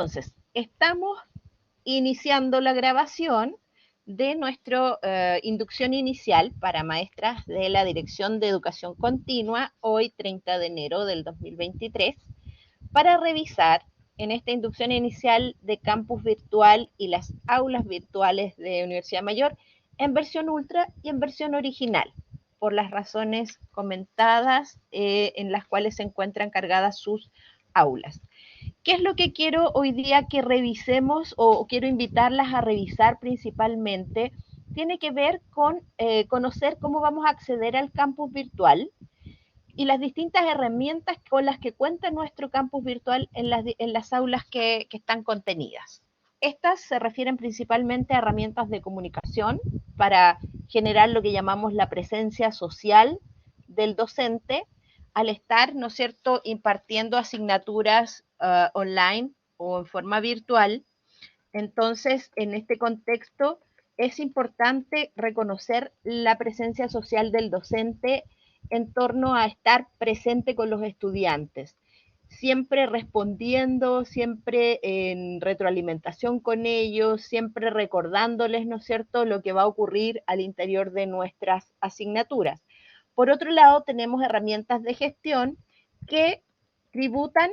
Entonces, estamos iniciando la grabación de nuestra inducción inicial para maestras de la Dirección de Educación Continua, hoy 30 de enero del 2023, para revisar en esta inducción inicial de campus virtual y las aulas virtuales de Universidad Mayor en versión ultra y en versión original, por las razones comentadas en las cuales se encuentran cargadas sus aulas. ¿Qué es lo que quiero hoy día que revisemos o quiero invitarlas a revisar principalmente? Tiene que ver con conocer cómo vamos a acceder al campus virtual y las distintas herramientas con las que cuenta nuestro campus virtual en las aulas que están contenidas. Estas se refieren principalmente a herramientas de comunicación para generar lo que llamamos la presencia social del docente al estar, ¿no es cierto?, impartiendo asignaturas online o en forma virtual. Entonces, en este contexto, es importante reconocer la presencia social del docente en torno a estar presente con los estudiantes, siempre respondiendo, siempre en retroalimentación con ellos, siempre recordándoles, ¿no es cierto?, lo que va a ocurrir al interior de nuestras asignaturas. Por otro lado, tenemos herramientas de gestión que tributan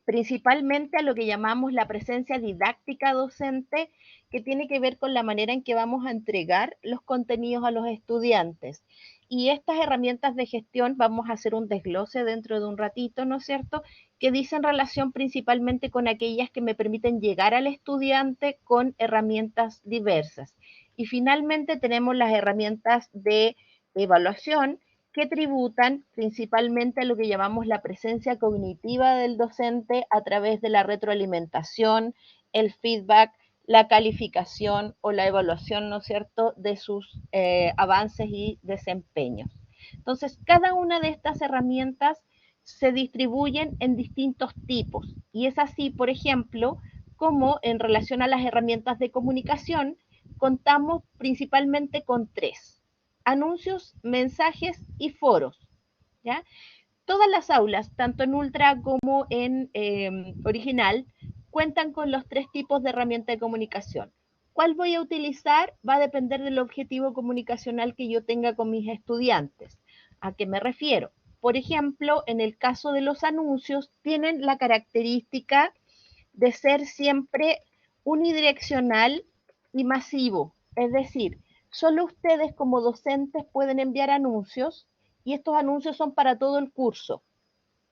principalmente a lo que llamamos la presencia didáctica docente, que tiene que ver con la manera en que vamos a entregar los contenidos a los estudiantes. Y estas herramientas de gestión vamos a hacer un desglose dentro de un ratito, ¿no es cierto?, que dicen relación principalmente con aquellas que me permiten llegar al estudiante con herramientas diversas. Y finalmente tenemos las herramientas de evaluación, que tributan principalmente a lo que llamamos la presencia cognitiva del docente a través de la retroalimentación, el feedback, la calificación o la evaluación, ¿no es cierto?, de sus avances y desempeños. Entonces, cada una de estas herramientas se distribuyen en distintos tipos y es así, por ejemplo, como en relación a las herramientas de comunicación, contamos principalmente con tres: anuncios, mensajes y foros, ¿ya? Todas las aulas, tanto en Ultra como en original, cuentan con los tres tipos de herramienta de comunicación. ¿Cuál voy a utilizar? Va a depender del objetivo comunicacional que yo tenga con mis estudiantes. ¿A qué me refiero? Por ejemplo, en el caso de los anuncios, tienen la característica de ser siempre unidireccional y masivo. Es decir, solo ustedes como docentes pueden enviar anuncios y estos anuncios son para todo el curso,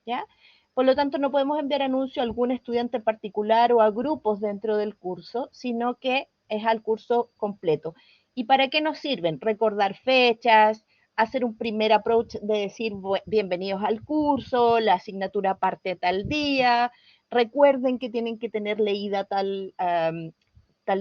¿ya? Por lo tanto, no podemos enviar anuncio a algún estudiante en particular o a grupos dentro del curso, sino que es al curso completo. ¿Y para qué nos sirven? Recordar fechas, hacer un primer approach de decir bienvenidos al curso, la asignatura parte tal día, recuerden que tienen que tener leída tal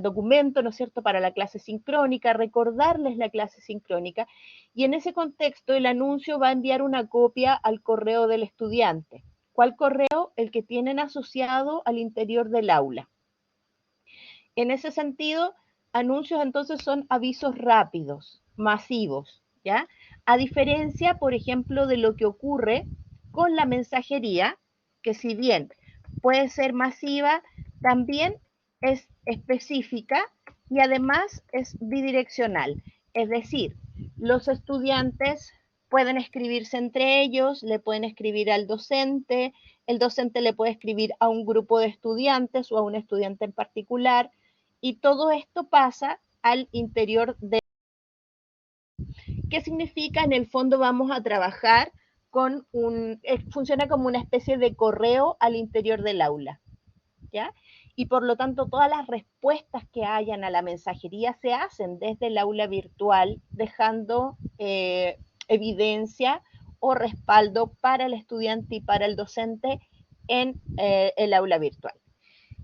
documento, ¿no es cierto?, para la clase sincrónica, recordarles la clase sincrónica, y en ese contexto el anuncio va a enviar una copia al correo del estudiante. ¿Cuál correo? El que tienen asociado al interior del aula. En ese sentido, anuncios entonces son avisos rápidos, masivos, ¿ya? A diferencia, por ejemplo, de lo que ocurre con la mensajería, que si bien puede ser masiva, también es específica y además es bidireccional. Es decir, los estudiantes pueden escribirse entre ellos, le pueden escribir al docente, el docente le puede escribir a un grupo de estudiantes o a un estudiante en particular, y todo esto pasa al interior de... ¿Qué significa? En el fondo vamos a trabajar con funciona como una especie de correo al interior del aula, ¿ya? Y por lo tanto todas las respuestas que hayan a la mensajería se hacen desde el aula virtual, dejando evidencia o respaldo para el estudiante y para el docente en el aula virtual.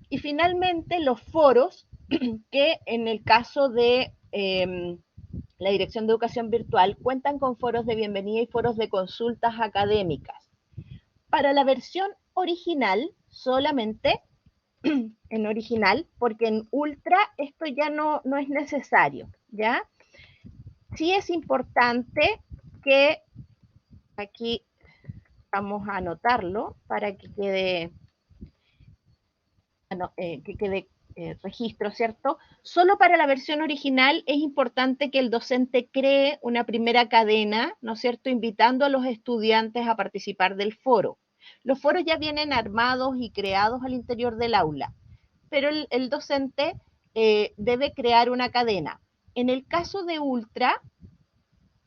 Y finalmente los foros, que en el caso de la Dirección de Educación Virtual cuentan con foros de bienvenida y foros de consultas académicas. Para la versión original, solamente en original, porque en ultra esto ya no es necesario, ¿ya? Sí es importante que aquí vamos a anotarlo para que quede que quede registro, ¿cierto? Solo para la versión original es importante que el docente cree una primera cadena, ¿no es cierto?, invitando a los estudiantes a participar del foro. Los foros ya vienen armados y creados al interior del aula, pero el docente debe crear una cadena. En el caso de Ultra,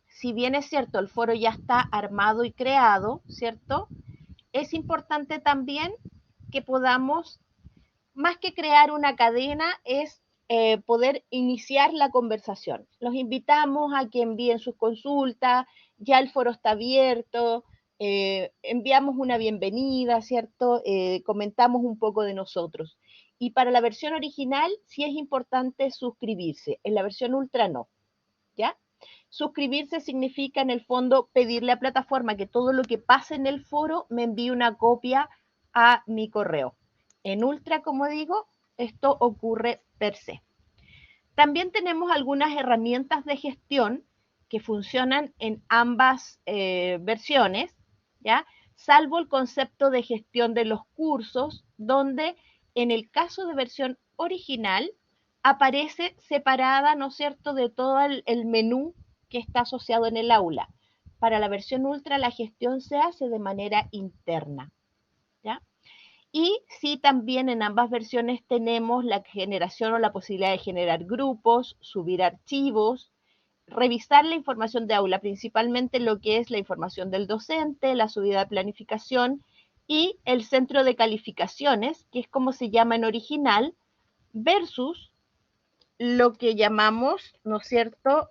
si bien es cierto, el foro ya está armado y creado, ¿cierto? Es importante también que podamos, más que crear una cadena, es poder iniciar la conversación. Los invitamos a que envíen sus consultas, ya el foro está abierto, enviamos una bienvenida, ¿cierto? Comentamos un poco de nosotros. Y para la versión original sí es importante suscribirse, en la versión ultra no, ¿ya? Suscribirse significa en el fondo pedirle a plataforma que todo lo que pase en el foro me envíe una copia a mi correo. En Ultra, como digo, esto ocurre per se. También tenemos algunas herramientas de gestión que funcionan en ambas versiones, ¿ya? Salvo el concepto de gestión de los cursos, donde en el caso de versión original aparece separada, ¿no es cierto?, de todo el menú que está asociado en el aula. Para la versión ultra la gestión se hace de manera interna, ¿ya? Y sí, también en ambas versiones tenemos la generación o la posibilidad de generar grupos, subir archivos, revisar la información de aula, principalmente lo que es la información del docente, la subida de planificación y el centro de calificaciones, que es como se llama en original, versus lo que llamamos, ¿no es cierto?,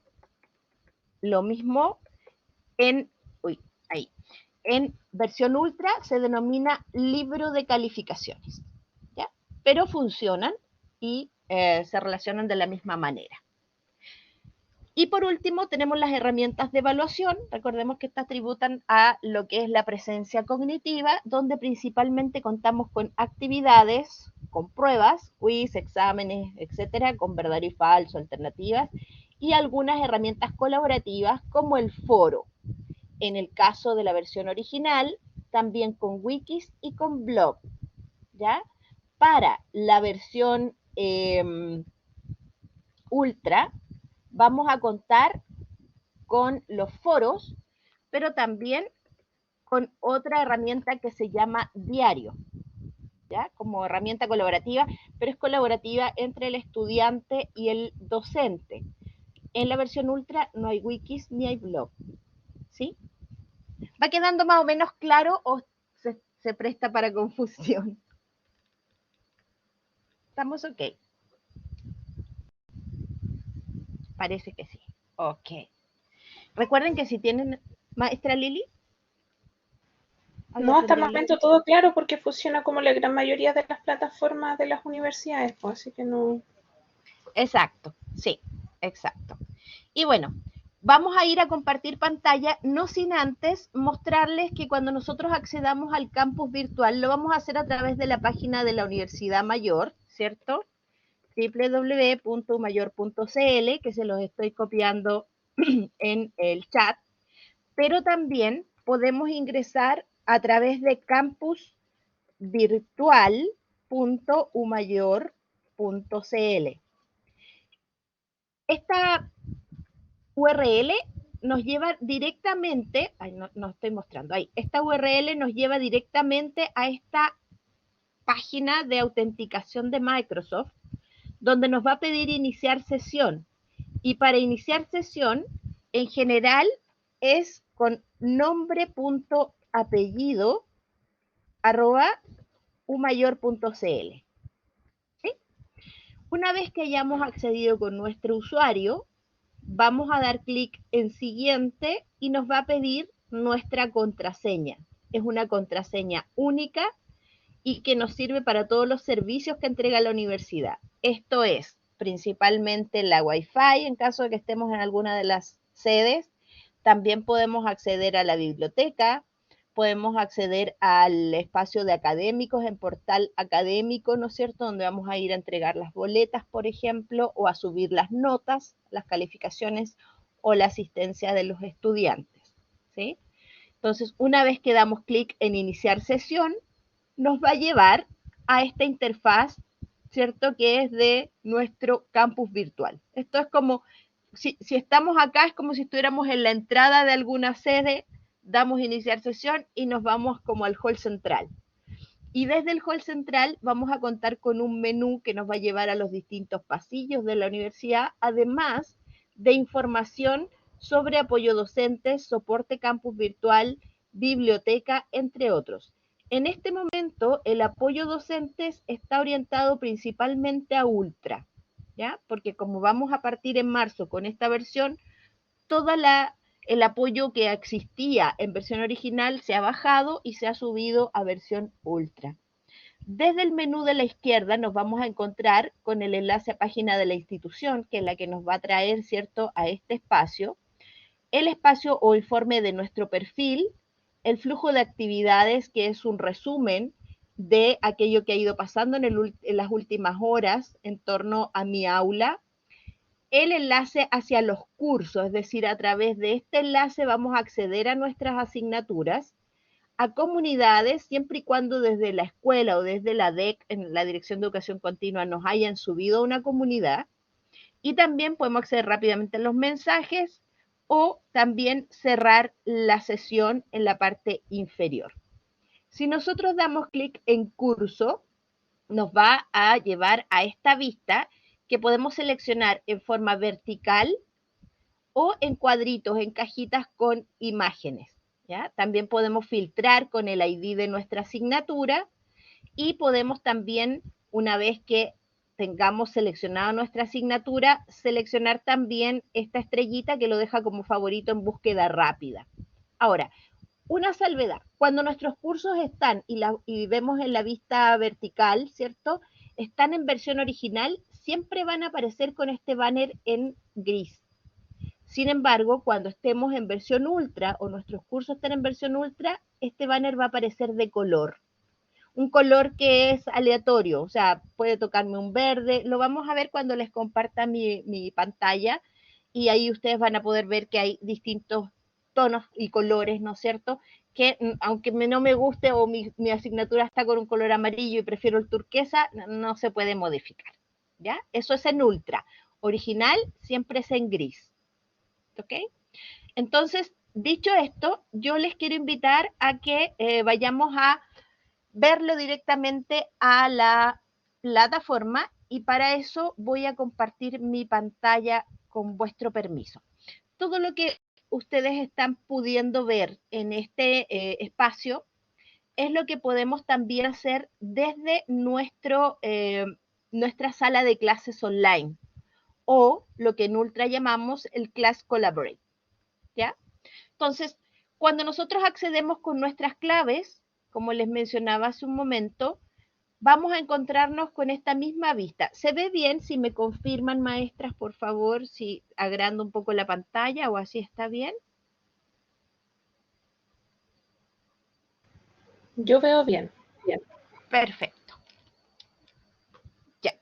lo mismo en, ahí, en versión ultra se denomina libro de calificaciones, ¿ya? Pero funcionan y se relacionan de la misma manera. Y por último tenemos las herramientas de evaluación. Recordemos que estas tributan a lo que es la presencia cognitiva, donde principalmente contamos con actividades, con pruebas, quiz, exámenes, etcétera, con verdadero y falso, alternativas, y algunas herramientas colaborativas como el foro. En el caso de la versión original, también con wikis y con blog, ¿ya? Para la versión ultra, vamos a contar con los foros, pero también con otra herramienta que se llama Diario, ¿ya? Como herramienta colaborativa, pero es colaborativa entre el estudiante y el docente. En la versión ultra no hay wikis ni hay blog, ¿sí? ¿Va quedando más o menos claro o se presta para confusión? ¿Estamos ok? Parece que sí. Ok. Recuerden que si tienen, maestra Lili, No, hasta el momento todo claro porque funciona como la gran mayoría de las plataformas de las universidades, pues, así que no. Exacto, sí, exacto. Y bueno, vamos a ir a compartir pantalla, no sin antes mostrarles que cuando nosotros accedamos al campus virtual, lo vamos a hacer a través de la página de la Universidad Mayor, ¿cierto? www.mayor.cl, que se los estoy copiando en el chat, pero también podemos ingresar a través de campusvirtual.umayor.cl. Esta URL nos lleva directamente, no estoy mostrando ahí, esta URL nos lleva directamente a esta página de autenticación de Microsoft, donde nos va a pedir iniciar sesión. Y para iniciar sesión, en general, es con nombre.apellido @umayor.cl. ¿Sí? Una vez que hayamos accedido con nuestro usuario, vamos a dar clic en siguiente y nos va a pedir nuestra contraseña. Es una contraseña única y que nos sirve para todos los servicios que entrega la universidad. Esto es principalmente la Wi-Fi en caso de que estemos en alguna de las sedes. También podemos acceder a la biblioteca, podemos acceder al espacio de académicos en portal académico, ¿no es cierto?, donde vamos a ir a entregar las boletas, por ejemplo, o a subir las notas, las calificaciones o la asistencia de los estudiantes, ¿sí? Entonces, una vez que damos clic en iniciar sesión, nos va a llevar a esta interfaz, ¿cierto? Que es de nuestro campus virtual. Esto es como, si estamos acá, es como si estuviéramos en la entrada de alguna sede, damos iniciar sesión y nos vamos como al hall central. Y desde el hall central vamos a contar con un menú que nos va a llevar a los distintos pasillos de la universidad, además de información sobre apoyo docente, soporte campus virtual, biblioteca, entre otros. En este momento, el apoyo docentes está orientado principalmente a Ultra, ¿ya? Porque como vamos a partir en marzo con esta versión, toda el apoyo que existía en versión original se ha bajado y se ha subido a versión Ultra. Desde el menú de la izquierda nos vamos a encontrar con el enlace a página de la institución, que es la que nos va a traer, ¿cierto?, a este espacio, el espacio o informe de nuestro perfil, el flujo de actividades, que es un resumen de aquello que ha ido pasando en las últimas horas en torno a mi aula, el enlace hacia los cursos, es decir, a través de este enlace vamos a acceder a nuestras asignaturas, a comunidades, siempre y cuando desde la escuela o desde la DEC, en la Dirección de Educación Continua, nos hayan subido a una comunidad. Y también podemos acceder rápidamente a los mensajes o también cerrar la sesión en la parte inferior. Si nosotros damos clic en curso, nos va a llevar a esta vista que podemos seleccionar en forma vertical o en cuadritos, en cajitas con imágenes. ¿Ya? También podemos filtrar con el ID de nuestra asignatura y podemos también, una vez que tengamos seleccionado nuestra asignatura, seleccionar también esta estrellita que lo deja como favorito en búsqueda rápida. Ahora, una salvedad, cuando nuestros cursos están y vemos en la vista vertical, ¿cierto? Están en versión original, siempre van a aparecer con este banner en gris. Sin embargo, cuando estemos en versión ultra o nuestros cursos estén en versión ultra, este banner va a aparecer de color. Un color que es aleatorio, o sea, puede tocarme un verde. Lo vamos a ver cuando les comparta mi pantalla y ahí ustedes van a poder ver que hay distintos tonos y colores, ¿no es cierto? Que aunque no me guste o mi asignatura está con un color amarillo y prefiero el turquesa, no se puede modificar. ¿Ya? Eso es en ultra. Original siempre es en gris. ¿Ok? Entonces, dicho esto, yo les quiero invitar a que vayamos a verlo directamente a la plataforma y para eso voy a compartir mi pantalla con vuestro permiso. Todo lo que ustedes están pudiendo ver en este espacio es lo que podemos también hacer desde nuestra sala de clases online o lo que en Ultra llamamos el Class Collaborate. ¿Ya? Entonces, cuando nosotros accedemos con nuestras claves, como les mencionaba hace un momento, vamos a encontrarnos con esta misma vista. ¿Se ve bien? Si me confirman, maestras, por favor, si agrando un poco la pantalla o así está bien. Yo veo bien. Bien. Perfecto. Ya.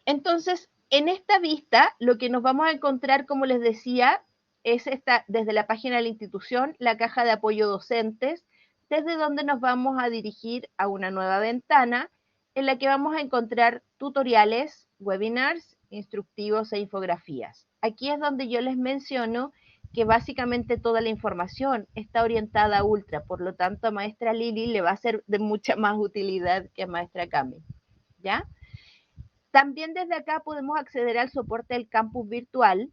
Entonces, en esta vista, lo que nos vamos a encontrar, como les decía, es esta, desde la página de la institución, la caja de apoyo docentes, desde donde nos vamos a dirigir a una nueva ventana en la que vamos a encontrar tutoriales, webinars, instructivos e infografías. Aquí es donde yo les menciono que básicamente toda la información está orientada a Ultra, por lo tanto a maestra Lili le va a ser de mucha más utilidad que a maestra Cami, ¿ya? También desde acá podemos acceder al soporte del campus virtual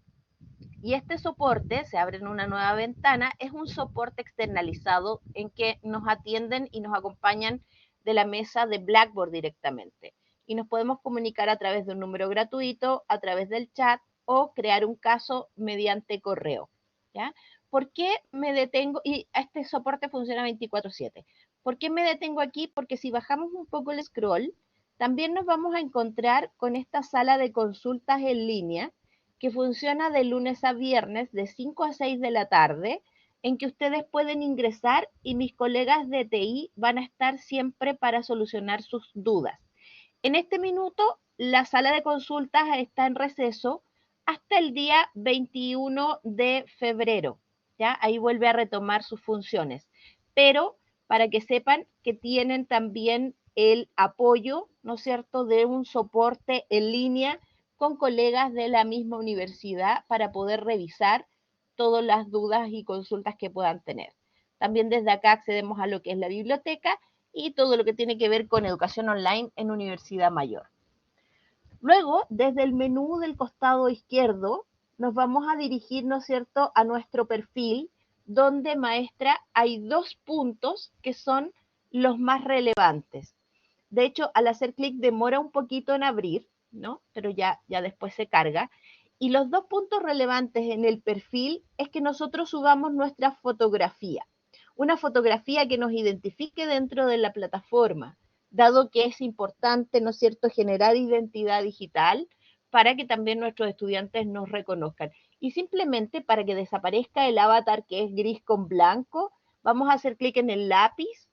y este soporte, se abre en una nueva ventana, es un soporte externalizado en que nos atienden y nos acompañan de la mesa de Blackboard directamente. Y nos podemos comunicar a través de un número gratuito, a través del chat o crear un caso mediante correo. ¿Ya? ¿Por qué me detengo? Y este soporte funciona 24/7. ¿Por qué me detengo aquí? Porque si bajamos un poco el scroll, también nos vamos a encontrar con esta sala de consultas en línea que funciona de lunes a viernes de 5 a 6 de la tarde, en que ustedes pueden ingresar y mis colegas de TI van a estar siempre para solucionar sus dudas. En este minuto, la sala de consultas está en receso hasta el día 21 de febrero. ¿Ya? Ahí vuelve a retomar sus funciones. Pero para que sepan que tienen también el apoyo, ¿no es cierto?, de un soporte en línea con colegas de la misma universidad para poder revisar todas las dudas y consultas que puedan tener. También desde acá accedemos a lo que es la biblioteca y todo lo que tiene que ver con educación online en Universidad Mayor. Luego, desde el menú del costado izquierdo, nos vamos a dirigir, ¿no es cierto?, a nuestro perfil, donde, maestra, hay 2 puntos que son los más relevantes. De hecho, al hacer clic demora un poquito en abrir, ¿no? Pero ya después se carga. Y los 2 puntos relevantes en el perfil es que nosotros subamos nuestra fotografía. Una fotografía que nos identifique dentro de la plataforma, dado que es importante, ¿no es cierto?, generar identidad digital para que también nuestros estudiantes nos reconozcan. Y simplemente para que desaparezca el avatar que es gris con blanco, vamos a hacer clic en el lápiz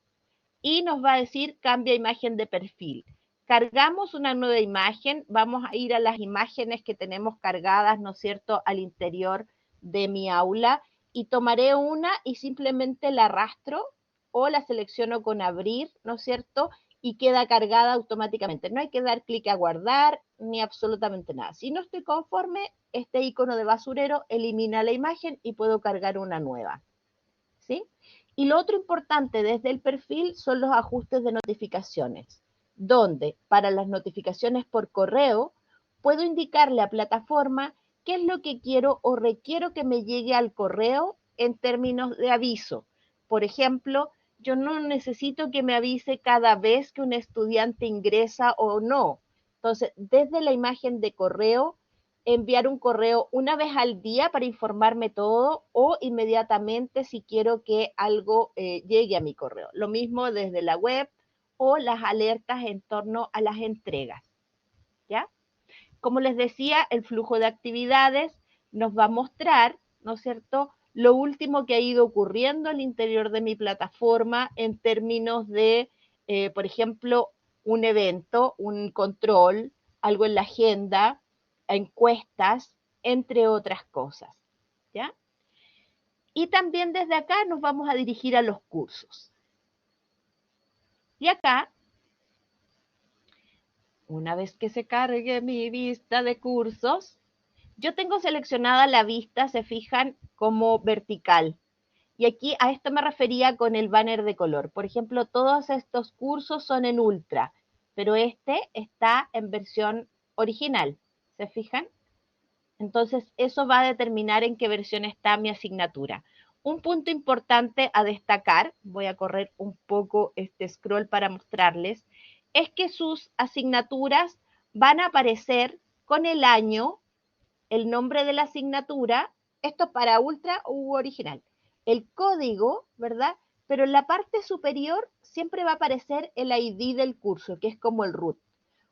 y nos va a decir cambia imagen de perfil. Cargamos una nueva imagen, vamos a ir a las imágenes que tenemos cargadas, ¿no es cierto?, al interior de mi aula y tomaré una y simplemente la arrastro o la selecciono con abrir, ¿no es cierto?, y queda cargada automáticamente. No hay que dar clic a guardar ni absolutamente nada. Si no estoy conforme, este icono de basurero elimina la imagen y puedo cargar una nueva. ¿Sí? Y lo otro importante desde el perfil son los ajustes de notificaciones, donde para las notificaciones por correo puedo indicarle a plataforma qué es lo que quiero o requiero que me llegue al correo en términos de aviso. Por ejemplo, yo no necesito que me avise cada vez que un estudiante ingresa o no. Entonces, desde la imagen de correo, enviar un correo una vez al día para informarme todo o inmediatamente si quiero que algo llegue a mi correo. Lo mismo desde la web o las alertas en torno a las entregas. ¿Ya? Como les decía, el flujo de actividades nos va a mostrar, ¿no es cierto?, lo último que ha ido ocurriendo al interior de mi plataforma en términos de, por ejemplo, un evento, un control, algo en la agenda, encuestas, entre otras cosas. ¿Ya? Y también desde acá nos vamos a dirigir a los cursos. Y acá, una vez que se cargue mi vista de cursos, yo tengo seleccionada la vista, se fijan, como vertical. Y aquí a esto me refería con el banner de color. Por ejemplo, todos estos cursos son en ultra, pero este está en versión original. ¿Se fijan? Entonces, eso va a determinar en qué versión está mi asignatura. Un punto importante a destacar, voy a correr un poco este scroll para mostrarles, es que sus asignaturas van a aparecer con el año, el nombre de la asignatura, esto para ultra u original, el código, ¿verdad? Pero en la parte superior siempre va a aparecer el ID del curso, que es como el root.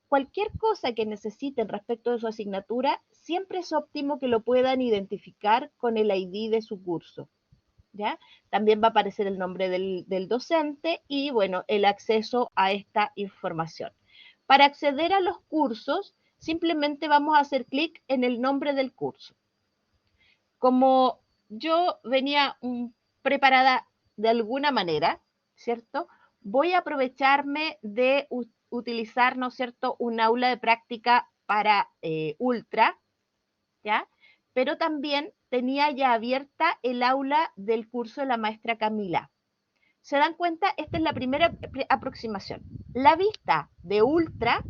Cualquier cosa que necesiten respecto de su asignatura, siempre es óptimo que lo puedan identificar con el ID de su curso. ¿Ya? También va a aparecer el nombre del docente y, bueno, el acceso a esta información. Para acceder a los cursos, simplemente vamos a hacer clic en el nombre del curso. Como yo venía preparada de alguna manera, ¿cierto? Voy a aprovecharme de utilizar, ¿no es cierto?, un aula de práctica para ultra, ¿ya? Pero también tenía ya abierta el aula del curso de la maestra Camila. ¿Se dan cuenta? Esta es la primera aproximación. La vista de ultra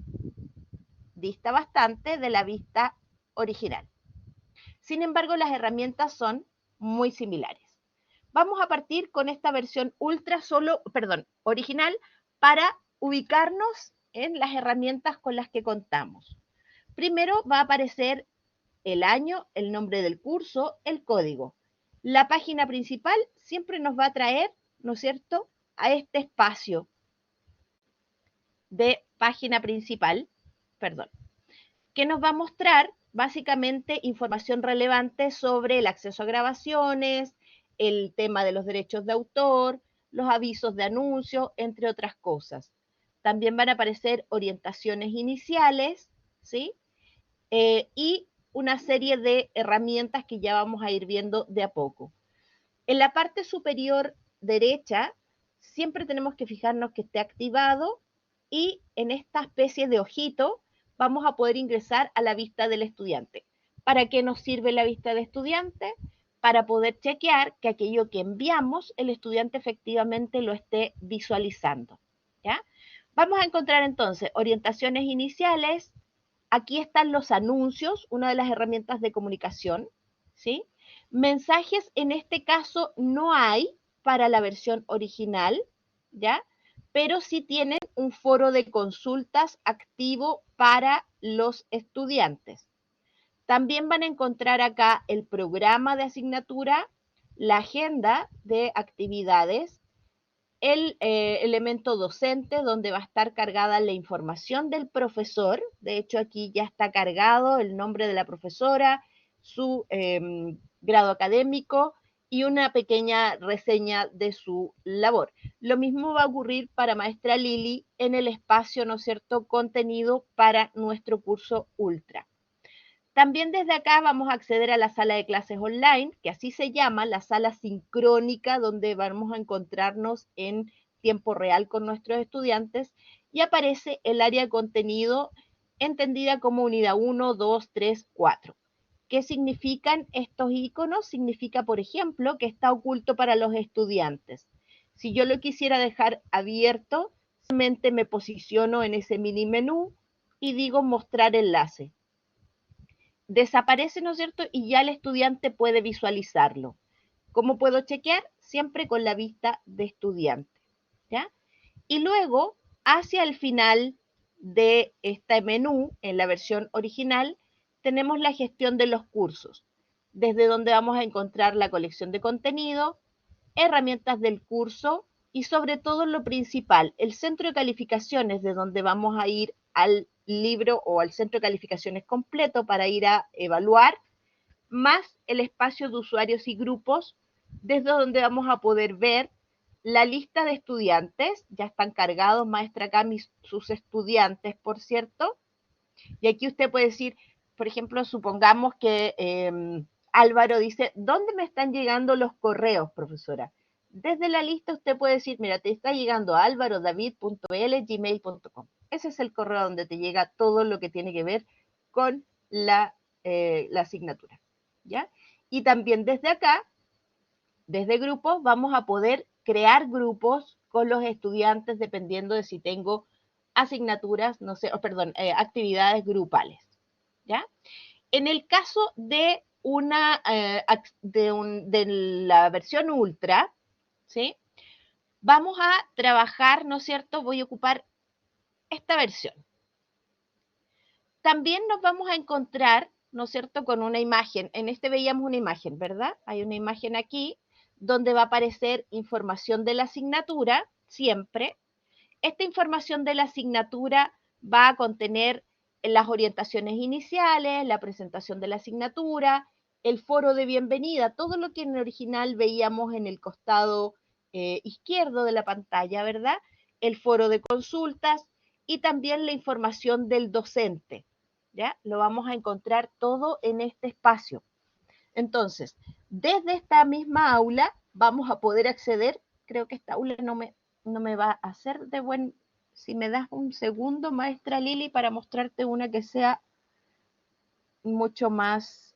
dista bastante de la vista original. Sin embargo, las herramientas son muy similares. Vamos a partir con esta versión original para ubicarnos en las herramientas con las que contamos. Primero va a aparecer el año, el nombre del curso, el código. La página principal siempre nos va a traer, ¿no es cierto?, a este espacio de página principal, que nos va a mostrar básicamente información relevante sobre el acceso a grabaciones, el tema de los derechos de autor, los avisos de anuncio, entre otras cosas. También van a aparecer orientaciones iniciales, ¿sí? Y una serie de herramientas que ya vamos a ir viendo de a poco. En la parte superior derecha, siempre tenemos que fijarnos que esté activado y en esta especie de ojito vamos a poder ingresar a la vista del estudiante. ¿Para qué nos sirve la vista del estudiante? Para poder chequear que aquello que enviamos el estudiante efectivamente lo esté visualizando. ¿Ya? Vamos a encontrar entonces orientaciones iniciales. Aquí están los anuncios, una de las herramientas de comunicación, ¿sí? Mensajes en este caso no hay para la versión original, ¿ya? Pero sí tienen un foro de consultas activo para los estudiantes. También van a encontrar acá el programa de asignatura, la agenda de actividades, el elemento docente donde va a estar cargada la información del profesor. De hecho, aquí ya está cargado el nombre de la profesora, su grado académico y una pequeña reseña de su labor. Lo mismo va a ocurrir para maestra Lili en el espacio, ¿no es cierto?, contenido para nuestro curso Ultra. También desde acá vamos a acceder a la sala de clases online, que así se llama, la sala sincrónica, donde vamos a encontrarnos en tiempo real con nuestros estudiantes, y aparece el área de contenido entendida como unidad 1, 2, 3, 4. ¿Qué significan estos iconos? Significa, por ejemplo, que está oculto para los estudiantes. Si yo lo quisiera dejar abierto, solamente me posiciono en ese mini menú y digo mostrar enlace. Desaparece, ¿no es cierto? Y ya el estudiante puede visualizarlo. ¿Cómo puedo chequear? Siempre con la vista de estudiante, ¿ya? Y luego, hacia el final de este menú, en la versión original, tenemos la gestión de los cursos, desde donde vamos a encontrar la colección de contenido, herramientas del curso y sobre todo lo principal, el centro de calificaciones, de donde vamos a ir al libro o al centro de calificaciones completo para ir a evaluar, más el espacio de usuarios y grupos, desde donde vamos a poder ver la lista de estudiantes. Ya están cargados, maestra Cami, sus estudiantes, por cierto. Y aquí usted puede decir, por ejemplo, supongamos que Álvaro dice, ¿dónde me están llegando los correos, profesora? Desde la lista usted puede decir, mira, te está llegando a alvarodavid.l@gmail.com. Ese es el correo donde te llega todo lo que tiene que ver con la asignatura, ¿ya? Y también desde acá, desde grupos, vamos a poder crear grupos con los estudiantes dependiendo de si tengo asignaturas, no sé, perdón, actividades grupales, ¿ya? En el caso de de la versión ultra, ¿sí? Vamos a trabajar, ¿no es cierto? Voy a ocupar esta versión. También nos vamos a encontrar, ¿no es cierto?, con una imagen. En este veíamos una imagen, ¿verdad? Hay una imagen aquí donde va a aparecer información de la asignatura, siempre. Esta información de la asignatura va a contener las orientaciones iniciales, la presentación de la asignatura, el foro de bienvenida, todo lo que en el original veíamos en el costado izquierdo de la pantalla, ¿verdad? El foro de consultas y también la información del docente, ¿ya? Lo vamos a encontrar todo en este espacio. Entonces, desde esta misma aula vamos a poder acceder, creo que esta aula no me va a hacer de buen, si me das un segundo, maestra Lili, para mostrarte una que sea mucho más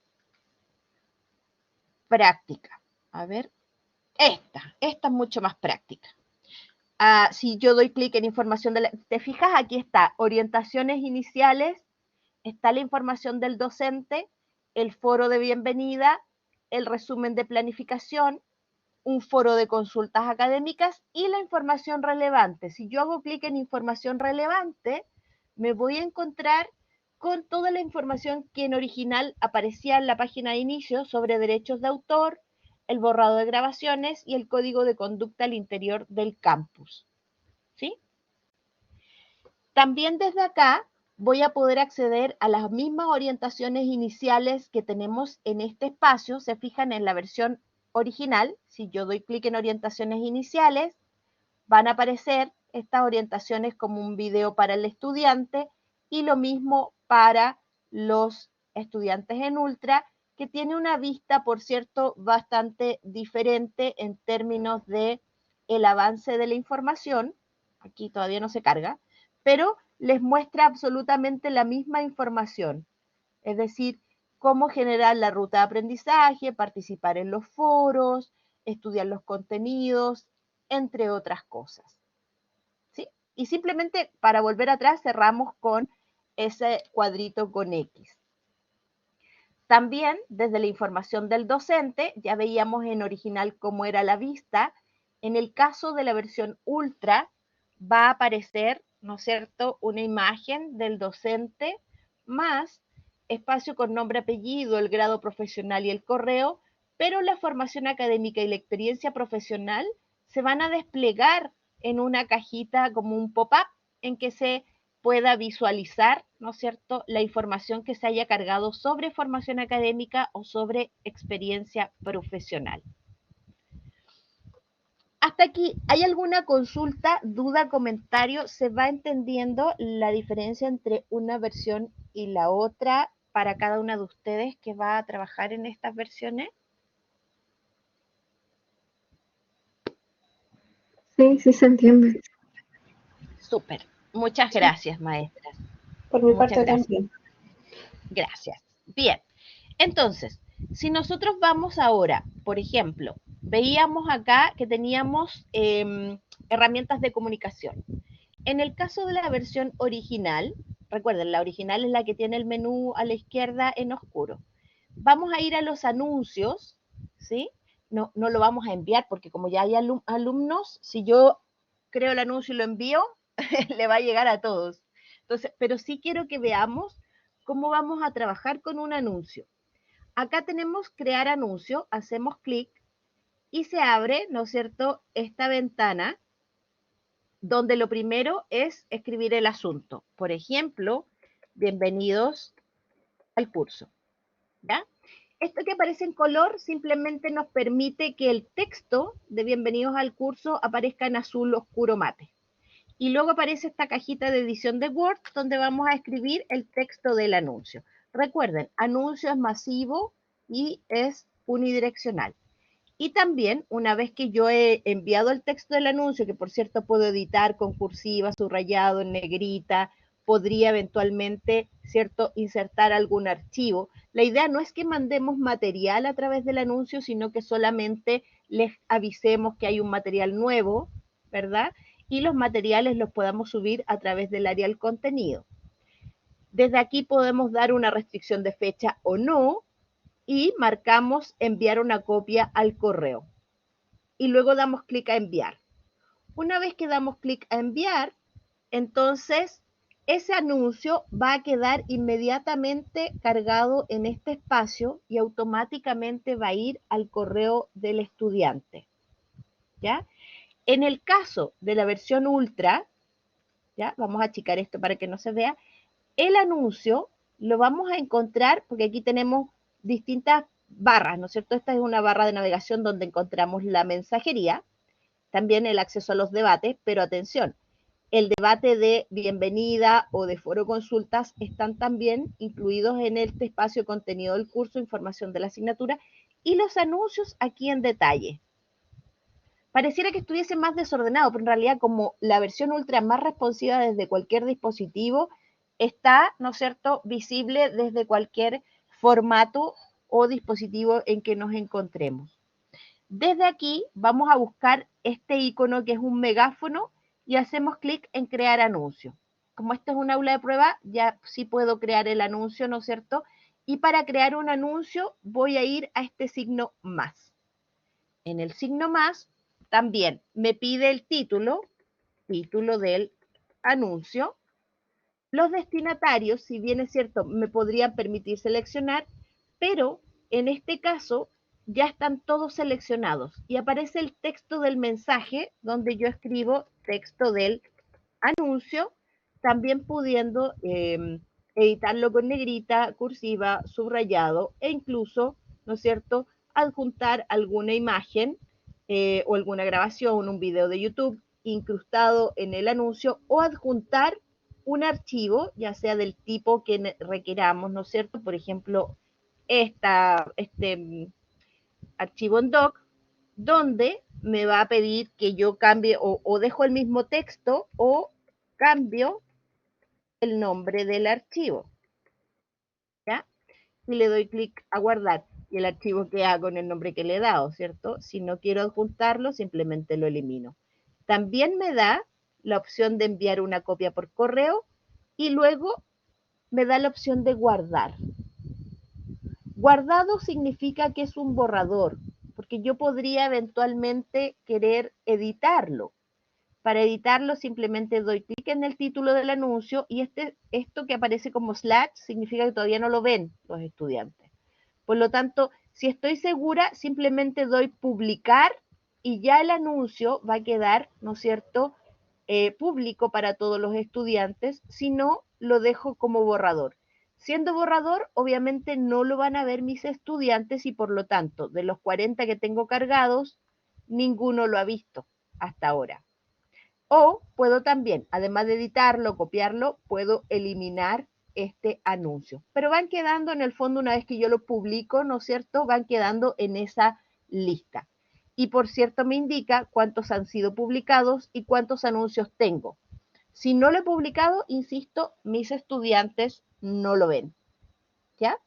práctica. A ver, esta es mucho más práctica. Si yo doy clic en información, ¿te fijas? Aquí está, orientaciones iniciales, está la información del docente, el foro de bienvenida, el resumen de planificación, un foro de consultas académicas y la información relevante. Si yo hago clic en información relevante, me voy a encontrar con toda la información que en original aparecía en la página de inicio sobre derechos de autor, el borrado de grabaciones y el código de conducta al interior del campus. ¿Sí? También desde acá voy a poder acceder a las mismas orientaciones iniciales que tenemos en este espacio. Se fijan en la versión original. Si yo doy clic en orientaciones iniciales, van a aparecer estas orientaciones como un video para el estudiante y lo mismo para los estudiantes en ultra, que tiene una vista, por cierto, bastante diferente en términos de el avance de la información. Aquí todavía no se carga, pero les muestra absolutamente la misma información, es decir, cómo generar la ruta de aprendizaje, participar en los foros, estudiar los contenidos, entre otras cosas. ¿Sí? Y simplemente para volver atrás cerramos con ese cuadrito con X. También desde la información del docente ya veíamos en original cómo era la vista. En el caso de la versión ultra va a aparecer, ¿no es cierto?, una imagen del docente más espacio con nombre, apellido, el grado profesional y el correo, pero la formación académica y la experiencia profesional se van a desplegar en una cajita como un pop-up en que se pueda visualizar, ¿no es cierto?, la información que se haya cargado sobre formación académica o sobre experiencia profesional. Hasta aquí, ¿hay alguna consulta, duda, comentario? ¿Se va entendiendo la diferencia entre una versión y la otra para cada una de ustedes que va a trabajar en estas versiones? Sí, sí se entiende. Súper. Muchas Sí, gracias, maestras. por mi Muchas parte gracias. también. Gracias. Bien. Entonces, si nosotros vamos ahora, por ejemplo, veíamos acá que teníamos herramientas de comunicación. En el caso de la versión original, recuerden, la original es la que tiene el menú a la izquierda en oscuro. Vamos a ir a los anuncios, ¿sí? No lo vamos a enviar porque como ya hay alumnos, si yo creo el anuncio y lo envío, le va a llegar a todos. Entonces, pero sí quiero que veamos cómo vamos a trabajar con un anuncio. Acá tenemos crear anuncio, hacemos clic y se abre, ¿no es cierto?, esta ventana donde lo primero es escribir el asunto. Por ejemplo, bienvenidos al curso. ¿Ya? Esto que aparece en color simplemente nos permite que el texto de bienvenidos al curso aparezca en azul oscuro mate. Y luego aparece esta cajita de edición de Word donde vamos a escribir el texto del anuncio. Recuerden, anuncio es masivo y es unidireccional. Y también, una vez que yo he enviado el texto del anuncio, que por cierto puedo editar con cursiva, subrayado, en negrita, podría eventualmente, ¿cierto?, insertar algún archivo. La idea no es que mandemos material a través del anuncio, sino que solamente les avisemos que hay un material nuevo, ¿verdad? Y los materiales los podamos subir a través del área del contenido. Desde aquí podemos dar una restricción de fecha o no, y marcamos enviar una copia al correo. Y luego damos clic a enviar. Una vez que damos clic a enviar, entonces ese anuncio va a quedar inmediatamente cargado en este espacio y automáticamente va a ir al correo del estudiante. ¿Ya? En el caso de la versión ultra, ¿ya? Vamos a achicar esto para que no se vea, el anuncio lo vamos a encontrar, porque aquí tenemos distintas barras, ¿no es cierto? Esta es una barra de navegación donde encontramos la mensajería, también el acceso a los debates, pero atención, el debate de bienvenida o de foro consultas están también incluidos en este espacio de contenido del curso, información de la asignatura y los anuncios aquí en detalle. Pareciera que estuviese más desordenado, pero en realidad como la versión ultra más responsiva desde cualquier dispositivo, está, ¿no es cierto?, visible desde cualquier formato o dispositivo en que nos encontremos. Desde aquí vamos a buscar este icono que es un megáfono y hacemos clic en crear anuncio. Como esto es un aula de prueba, ya sí puedo crear el anuncio, ¿no es cierto? Y para crear un anuncio voy a ir a este signo más. En el signo más también me pide el título del anuncio. Los destinatarios, si bien es cierto, me podrían permitir seleccionar, pero en este caso ya están todos seleccionados y aparece el texto del mensaje donde yo escribo texto del anuncio, también pudiendo editarlo con negrita, cursiva, subrayado e incluso, ¿no es cierto?, adjuntar alguna imagen o alguna grabación, un video de YouTube incrustado en el anuncio o adjuntar un archivo, ya sea del tipo que requeramos, ¿no es cierto? Por ejemplo, este archivo en doc, donde me va a pedir que yo cambie o dejo el mismo texto o cambio el nombre del archivo, ¿ya? Y le doy clic a guardar y el archivo queda con el nombre que le he dado, ¿cierto? Si no quiero adjuntarlo, simplemente lo elimino. También me da la opción de enviar una copia por correo y luego me da la opción de guardar. Guardado significa que es un borrador, porque yo podría eventualmente querer editarlo. Para editarlo simplemente doy clic en el título del anuncio y esto que aparece como slash significa que todavía no lo ven los estudiantes. Por lo tanto, si estoy segura, simplemente doy publicar y ya el anuncio va a quedar, ¿no es cierto?, público para todos los estudiantes, si no, lo dejo como borrador. Siendo borrador, obviamente no lo van a ver mis estudiantes y por lo tanto, de los 40 que tengo cargados, ninguno lo ha visto hasta ahora. O puedo también, además de editarlo, copiarlo, puedo eliminar este anuncio. Pero van quedando en el fondo, una vez que yo lo publico, ¿no es cierto? Van quedando en esa lista. Y por cierto me indica cuántos han sido publicados y cuántos anuncios tengo. Si no lo he publicado, insisto, mis estudiantes no lo ven. ¿Ya?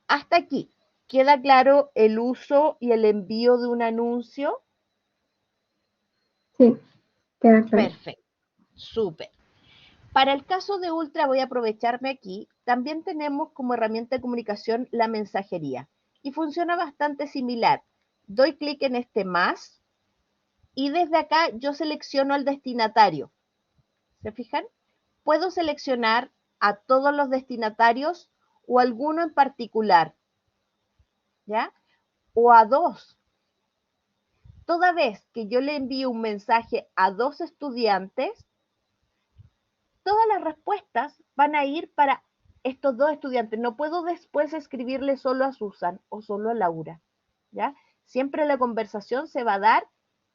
Hasta aquí. ¿Queda claro el uso y el envío de un anuncio? Sí, queda claro. Perfecto. Súper. Para el caso de Ultra voy a aprovecharme aquí. También tenemos como herramienta de comunicación la mensajería y funciona bastante similar. Doy clic en este más y desde acá yo selecciono al destinatario. ¿Se fijan? Puedo seleccionar a todos los destinatarios o alguno en particular, ¿ya? O a dos. Toda vez que yo le envío un mensaje a dos estudiantes, todas las respuestas van a ir para estos dos estudiantes. No puedo después escribirle solo a Susan o solo a Laura, ¿ya? Siempre la conversación se va a dar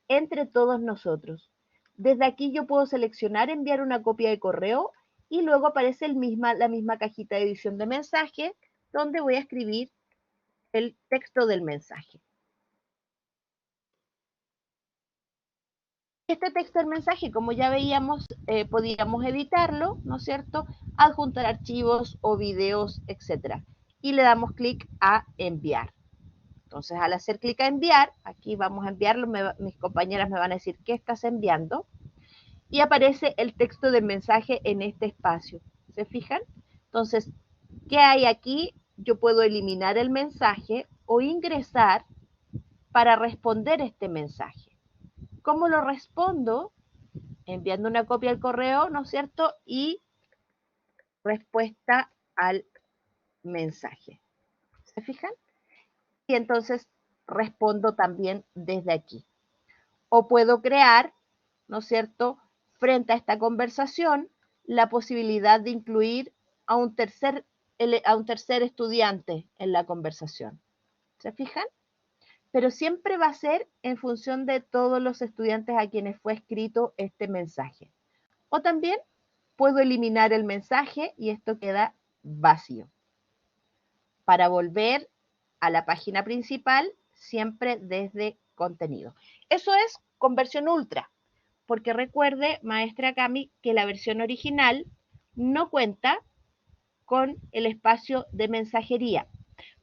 entre todos nosotros. Desde aquí yo puedo seleccionar enviar una copia de correo y luego aparece la misma cajita de edición de mensaje donde voy a escribir el texto del mensaje. Este texto del mensaje, como ya veíamos, podíamos editarlo, ¿no es cierto? Adjuntar archivos o videos, etc. Y le damos clic a enviar. Entonces, al hacer clic a enviar, aquí vamos a enviarlo, mis compañeras me van a decir qué estás enviando, y aparece el texto del mensaje en este espacio. ¿Se fijan? Entonces, ¿qué hay aquí? Yo puedo eliminar el mensaje o ingresar para responder este mensaje. ¿Cómo lo respondo? Enviando una copia al correo, ¿no es cierto? Y respuesta al mensaje. ¿Se fijan? Y entonces respondo también desde aquí. O puedo crear, ¿no es cierto?, frente a esta conversación, la posibilidad de incluir a un tercer estudiante en la conversación. ¿Se fijan? Pero siempre va a ser en función de todos los estudiantes a quienes fue escrito este mensaje. O también puedo eliminar el mensaje y esto queda vacío. Para volver a la página principal, siempre desde contenido. Eso es con versión ultra, porque recuerde, maestra Cami, que la versión original no cuenta con el espacio de mensajería,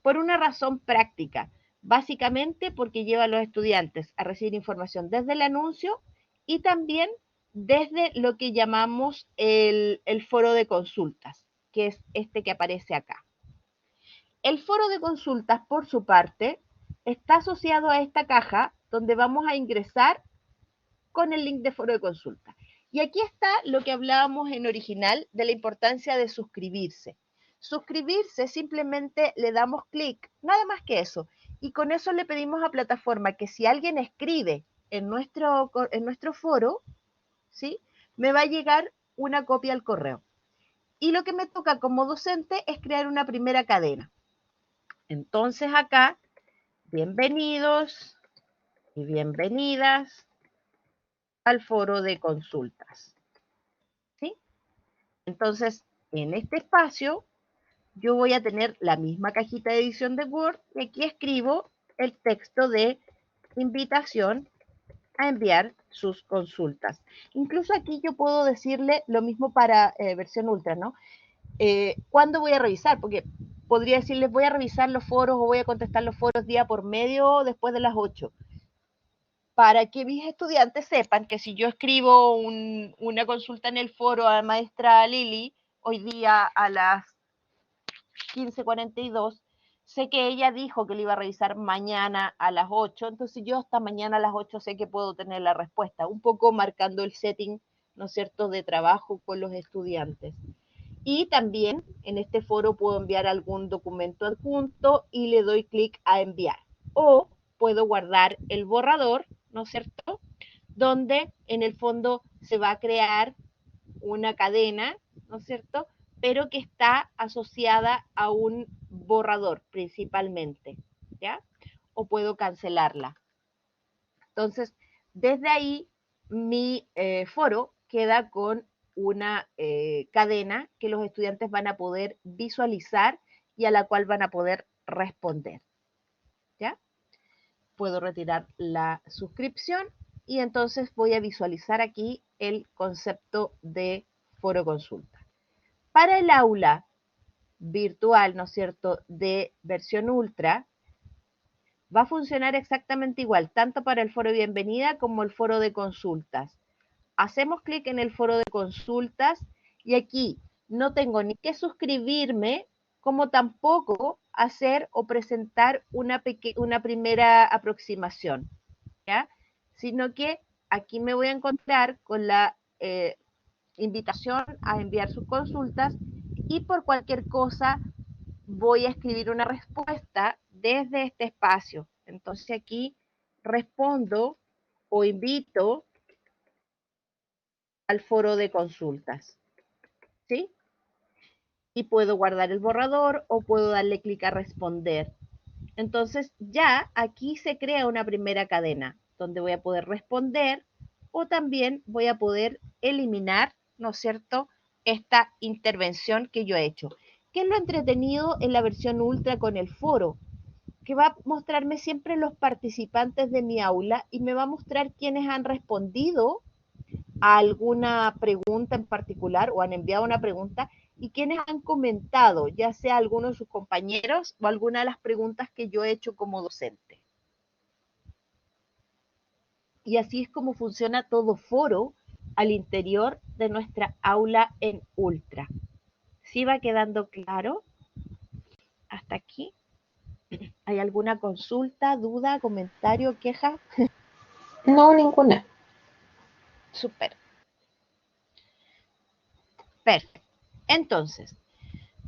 por una razón práctica, básicamente porque lleva a los estudiantes a recibir información desde el anuncio y también desde lo que llamamos el foro de consultas, que es este que aparece acá. El foro de consultas, por su parte, está asociado a esta caja donde vamos a ingresar con el link de foro de consulta. Y aquí está lo que hablábamos en original de la importancia de suscribirse. Suscribirse, simplemente le damos clic, nada más que eso. Y con eso le pedimos a plataforma que si alguien escribe en nuestro foro, ¿sí?, me va a llegar una copia al correo. Y lo que me toca como docente es crear una primera cadena. Entonces acá, bienvenidos y bienvenidas al foro de consultas. ¿Sí? Entonces, en este espacio, yo voy a tener la misma cajita de edición de Word y aquí escribo el texto de invitación a enviar sus consultas. Incluso aquí yo puedo decirle lo mismo para versión ultra, ¿no? ¿Cuándo voy a revisar? Porque podría decirles, voy a revisar los foros o voy a contestar los foros día por medio después de las 8. Para que mis estudiantes sepan que si yo escribo una consulta en el foro a la maestra Lili, hoy día a las 15:42, sé que ella dijo que lo iba a revisar mañana a las 8, entonces yo hasta mañana a las 8 sé que puedo tener la respuesta, un poco marcando el setting, ¿no es cierto?, de trabajo con los estudiantes. Y también en este foro puedo enviar algún documento adjunto y le doy clic a enviar. O puedo guardar el borrador, ¿no es cierto?, donde en el fondo se va a crear una cadena, ¿no es cierto?, pero que está asociada a un borrador principalmente, ¿ya? O puedo cancelarla. Entonces, desde ahí mi foro queda con una cadena que los estudiantes van a poder visualizar y a la cual van a poder responder, ¿ya? Puedo retirar la suscripción y entonces voy a visualizar aquí el concepto de foro consulta. Para el aula virtual, ¿no es cierto?, de versión ultra, va a funcionar exactamente igual, tanto para el foro de bienvenida como el foro de consultas. Hacemos clic en el foro de consultas y aquí no tengo ni que suscribirme, como tampoco hacer o presentar una primera aproximación, ¿ya? Sino que aquí me voy a encontrar con la invitación a enviar sus consultas y por cualquier cosa voy a escribir una respuesta desde este espacio. Entonces aquí respondo o invito al foro de consultas, ¿sí? Y puedo guardar el borrador o puedo darle clic a responder. Entonces ya aquí se crea una primera cadena donde voy a poder responder o también voy a poder eliminar, ¿no es cierto?, esta intervención que yo he hecho. ¿Qué es lo entretenido en la versión ultra con el foro? Que va a mostrarme siempre los participantes de mi aula y me va a mostrar quienes han respondido a alguna pregunta en particular o han enviado una pregunta y quienes han comentado, ya sea alguno de sus compañeros o alguna de las preguntas que yo he hecho como docente. Y así es como funciona todo foro al interior de nuestra aula en Ultra. ¿Sí va quedando claro? ¿Hasta aquí? ¿Hay alguna consulta, duda, comentario, queja? No, ninguna. Súper. Perfecto. Entonces,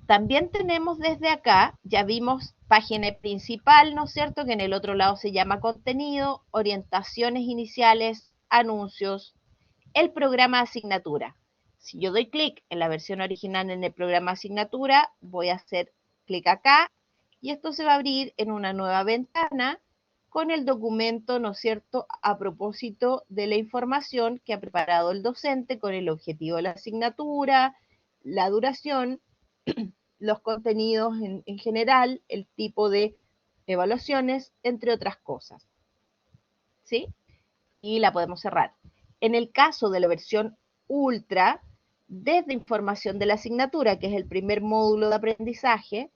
también tenemos desde acá, ya vimos página principal, ¿no es cierto?, que en el otro lado se llama contenido, orientaciones iniciales, anuncios, el programa de asignatura. Si yo doy clic en la versión original en el programa de asignatura, voy a hacer clic acá y esto se va a abrir en una nueva ventana con el documento, ¿no es cierto?, a propósito de la información que ha preparado el docente con el objetivo de la asignatura, la duración, los contenidos en general, el tipo de evaluaciones, entre otras cosas. ¿Sí? Y la podemos cerrar. En el caso de la versión ultra, desde información de la asignatura, que es el primer módulo de aprendizaje,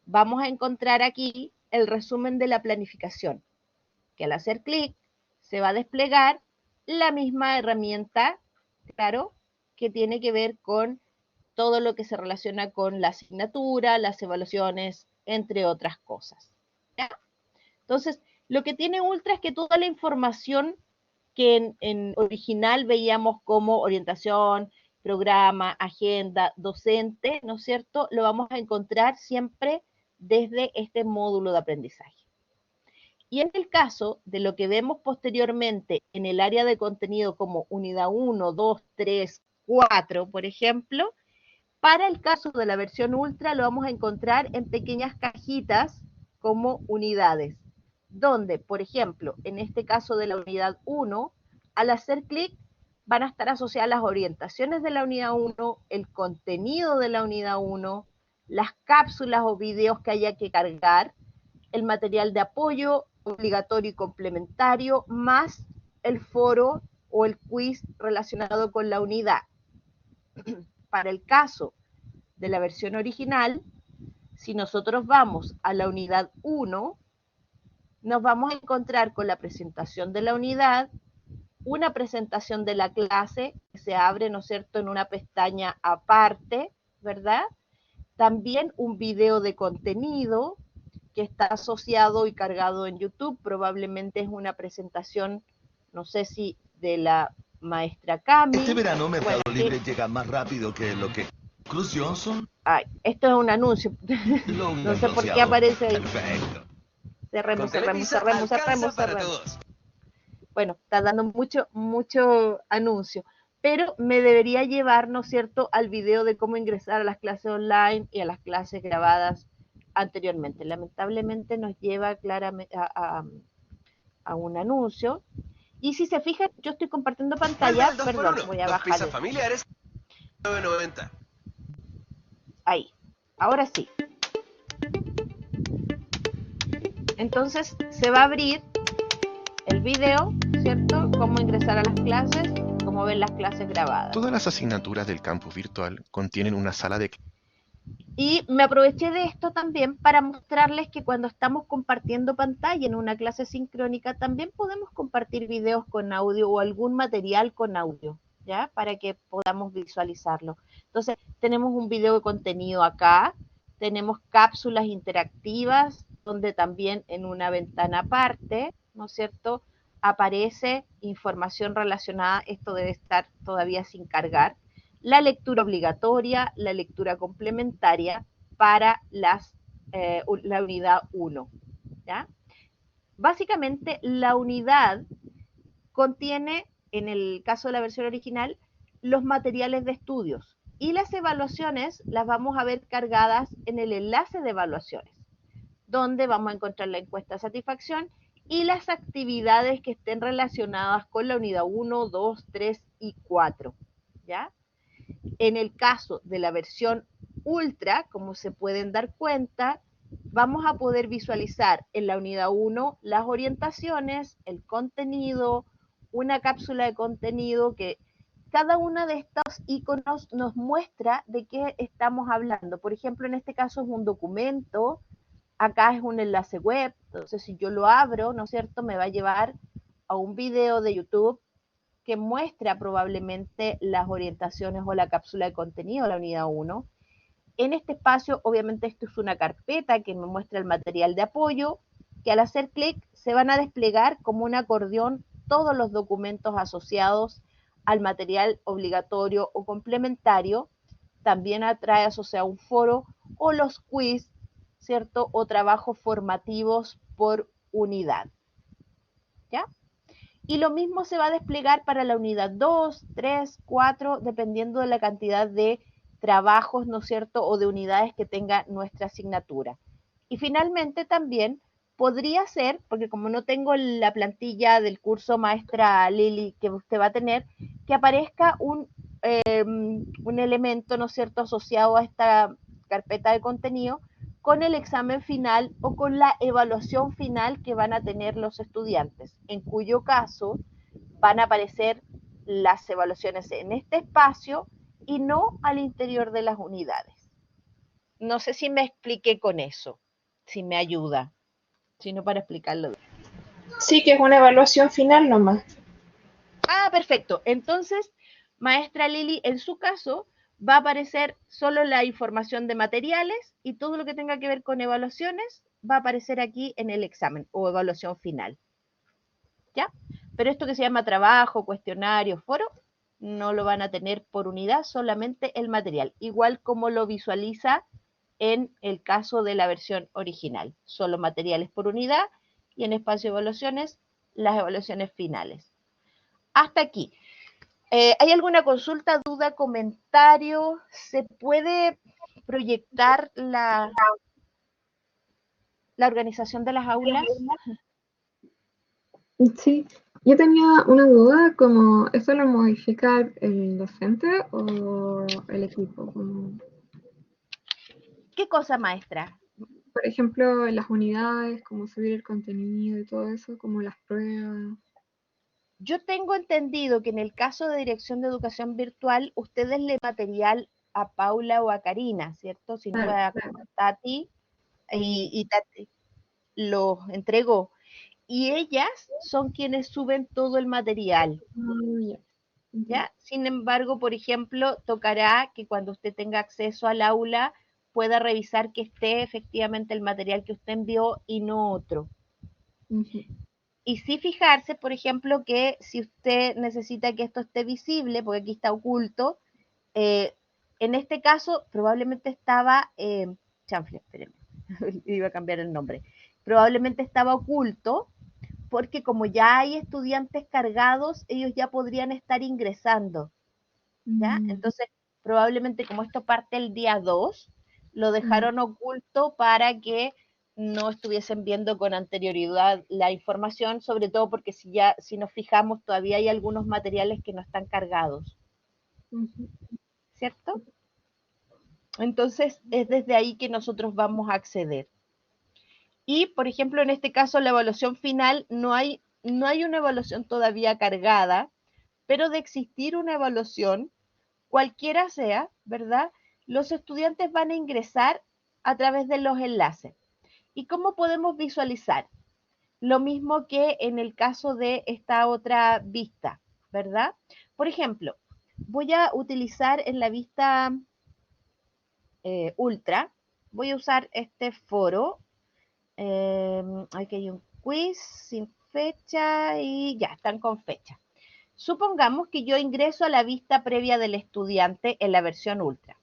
vamos a encontrar aquí el resumen de la planificación, que al hacer clic se va a desplegar la misma herramienta, claro, que tiene que ver con todo lo que se relaciona con la asignatura, las evaluaciones, entre otras cosas. ¿Ya? Entonces, lo que tiene Ultra es que toda la información que en original veíamos como orientación, programa, agenda, docente, ¿no es cierto?, lo vamos a encontrar siempre desde este módulo de aprendizaje. Y en el caso de lo que vemos posteriormente en el área de contenido como unidad 1, 2, 3, 4, por ejemplo, para el caso de la versión ultra lo vamos a encontrar en pequeñas cajitas como unidades, donde, por ejemplo, en este caso de la unidad 1, al hacer clic van a estar asociadas las orientaciones de la unidad 1, el contenido de la unidad 1, las cápsulas o videos que haya que cargar, el material de apoyo obligatorio y complementario, más el foro o el quiz relacionado con la unidad. Para el caso de la versión original, si nosotros vamos a la unidad 1, nos vamos a encontrar con la presentación de la unidad, una presentación de la clase que se abre, ¿no es cierto?, en una pestaña aparte, ¿verdad? También un video de contenido que está asociado y cargado en YouTube, probablemente es una presentación, no sé si de la maestra Cami. Este verano Mercado Libre llega más rápido que lo que Cruz Johnson. Ay, esto es un anuncio. No sé por qué aparece ahí. Perfecto. Cerremos. Bueno, está dando mucho anuncio, pero me debería llevar, ¿no es cierto?, al video de cómo ingresar a las clases online y a las clases grabadas anteriormente. Lamentablemente nos lleva claramente a un anuncio. Y si se fijan, yo estoy compartiendo pantalla, perdón, voy a bajar. Pizzas familiares, 9.90. Ahí, ahora sí. Entonces se va a abrir el video, ¿cierto? Cómo ingresar a las clases, cómo ver las clases grabadas. Todas las asignaturas del campus virtual contienen una sala de... Y me aproveché de esto también para mostrarles que cuando estamos compartiendo pantalla en una clase sincrónica, también podemos compartir videos con audio o algún material con audio, ¿ya? Para que podamos visualizarlo. Entonces, tenemos un video de contenido acá, tenemos cápsulas interactivas, donde también en una ventana aparte, ¿no es cierto?, aparece información relacionada, esto debe estar todavía sin cargar, la lectura obligatoria, la lectura complementaria para la unidad 1, ¿ya? Básicamente, la unidad contiene, en el caso de la versión original, los materiales de estudios, y las evaluaciones las vamos a ver cargadas en el enlace de evaluaciones, donde vamos a encontrar la encuesta de satisfacción y las actividades que estén relacionadas con la unidad 1, 2, 3 y 4, ¿ya? En el caso de la versión ultra, como se pueden dar cuenta, vamos a poder visualizar en la unidad 1 las orientaciones, el contenido, una cápsula de contenido que cada uno de estos iconos nos muestra de qué estamos hablando. Por ejemplo, en este caso es un documento, acá es un enlace web, entonces si yo lo abro, ¿no es cierto?, me va a llevar a un video de YouTube que muestra probablemente las orientaciones o la cápsula de contenido de la unidad 1. En este espacio, obviamente, esto es una carpeta que me muestra el material de apoyo, que al hacer clic se van a desplegar como un acordeón todos los documentos asociados al material obligatorio o complementario. También atrae asociado un foro o los quiz, ¿cierto? O trabajos formativos por unidad, ¿ya? Y lo mismo se va a desplegar para la unidad 2, 3, 4, dependiendo de la cantidad de trabajos, ¿no es cierto?, o de unidades que tenga nuestra asignatura. Y finalmente también podría ser, porque como no tengo la plantilla del curso maestra Lili que usted va a tener, que aparezca un elemento, ¿no es cierto?, asociado a esta carpeta de contenido con el examen final o con la evaluación final que van a tener los estudiantes, en cuyo caso van a aparecer las evaluaciones en este espacio y no al interior de las unidades. No sé si me expliqué con eso, si me ayuda, sino para explicarlo. Sí, que es una evaluación final nomás. Ah, perfecto. Entonces, maestra Lili, en su caso, va a aparecer solo la información de materiales y todo lo que tenga que ver con evaluaciones va a aparecer aquí en el examen o evaluación final. ¿Ya? Pero esto que se llama trabajo, cuestionario, foro, no lo van a tener por unidad, solamente el material, igual como lo visualiza en el caso de la versión original. Solo materiales por unidad y en espacio de evaluaciones, las evaluaciones finales. Hasta aquí. ¿Hay alguna consulta, duda, comentario? ¿Se puede proyectar la organización de las aulas? Sí, yo tenía una duda, como ¿esto lo modifica el docente o el equipo? Como, ¿Qué cosa, maestra? por ejemplo, en las unidades, cómo subir el contenido y todo eso, como las pruebas. Yo tengo entendido que en el caso de Dirección de Educación Virtual, ustedes le material a Paula o a Karina, ¿cierto? Si no fue a Tati, y Tati los entregó. Y ellas son quienes suben todo el material, ¿ya? Sin embargo, por ejemplo, tocará que cuando usted tenga acceso al aula pueda revisar que esté efectivamente el material que usted envió y no otro. Y sí fijarse, por ejemplo, que si usted necesita que esto esté visible, porque aquí está oculto, en este caso probablemente estaba, chanfle, espérenme, iba a cambiar el nombre, probablemente estaba oculto, porque como ya hay estudiantes cargados, ellos ya podrían estar ingresando, ¿ya? Entonces, probablemente como esto parte el día 2, lo dejaron oculto para que no estuviesen viendo con anterioridad la información, sobre todo porque si nos fijamos, todavía hay algunos materiales que no están cargados, ¿cierto? Entonces, es desde ahí que nosotros vamos a acceder. Y, por ejemplo, en este caso, la evaluación final, no hay una evaluación todavía cargada, pero de existir una evaluación, cualquiera sea, ¿verdad? Los estudiantes van a ingresar a través de los enlaces. ¿Y cómo podemos visualizar? Lo mismo que en el caso de esta otra vista, ¿verdad? Por ejemplo, voy a utilizar en la vista ultra, voy a usar este foro. Aquí hay un quiz sin fecha y ya, están con fecha. Supongamos que yo ingreso a la vista previa del estudiante en la versión ultra.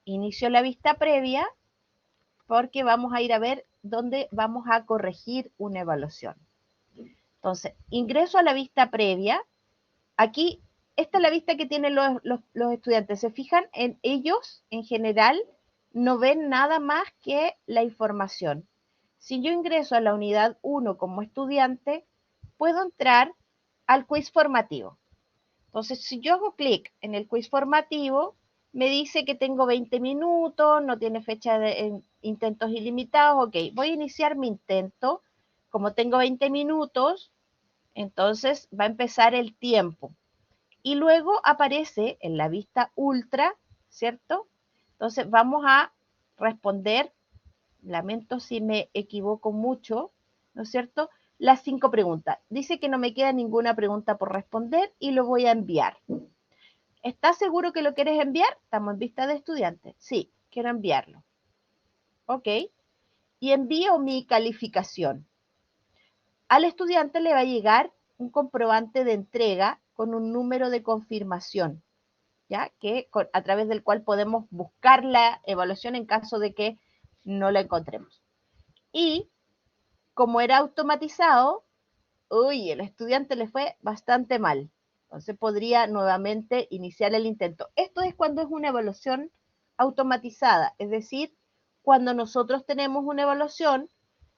Inicio la vista previa porque vamos a ir a ver dónde vamos a corregir una evaluación. Entonces, ingreso a la vista previa. Aquí, esta es la vista que tienen los estudiantes. ¿Se fijan? En ellos, en general, no ven nada más que la información. Si yo ingreso a la unidad 1 como estudiante, puedo entrar al quiz formativo. Entonces, si yo hago clic en el quiz formativo, me dice que tengo 20 minutos, no tiene fecha de intentos ilimitados. Ok, voy a iniciar mi intento. Como tengo 20 minutos, entonces va a empezar el tiempo. Y luego aparece en la vista ultra, ¿cierto? Entonces vamos a responder, lamento si me equivoco mucho, ¿no es cierto? Las 5 preguntas. Dice que no me queda ninguna pregunta por responder y lo voy a enviar. ¿Estás seguro que lo quieres enviar? Estamos en vista de estudiantes. Sí, quiero enviarlo. Ok. Y envío mi calificación. Al estudiante le va a llegar un comprobante de entrega con un número de confirmación, ¿ya? A través del cual podemos buscar la evaluación en caso de que no la encontremos. Y como era automatizado, el estudiante le fue bastante mal. Entonces podría nuevamente iniciar el intento. Esto es cuando es una evaluación automatizada, es decir, cuando nosotros tenemos una evaluación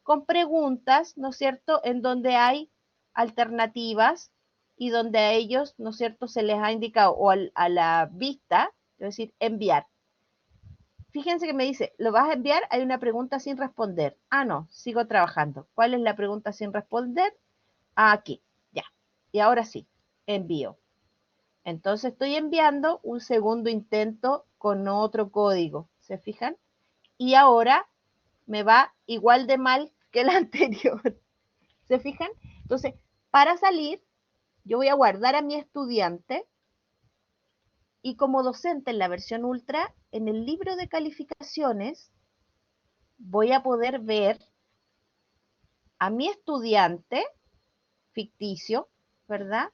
con preguntas, ¿no es cierto?, en donde hay alternativas y donde a ellos, ¿no es cierto?, se les ha indicado o a la vista, es decir, enviar. Fíjense que me dice, ¿lo vas a enviar? Hay una pregunta sin responder. Ah, no, sigo trabajando. ¿Cuál es la pregunta sin responder? Aquí, ya. Y ahora sí, envío. Entonces estoy enviando un segundo intento con otro código. ¿Se fijan? Y ahora me va igual de mal que el anterior. ¿Se fijan? Entonces, para salir, yo voy a guardar a mi estudiante y como docente en la versión ultra, en el libro de calificaciones, voy a poder ver a mi estudiante ficticio, ¿verdad?,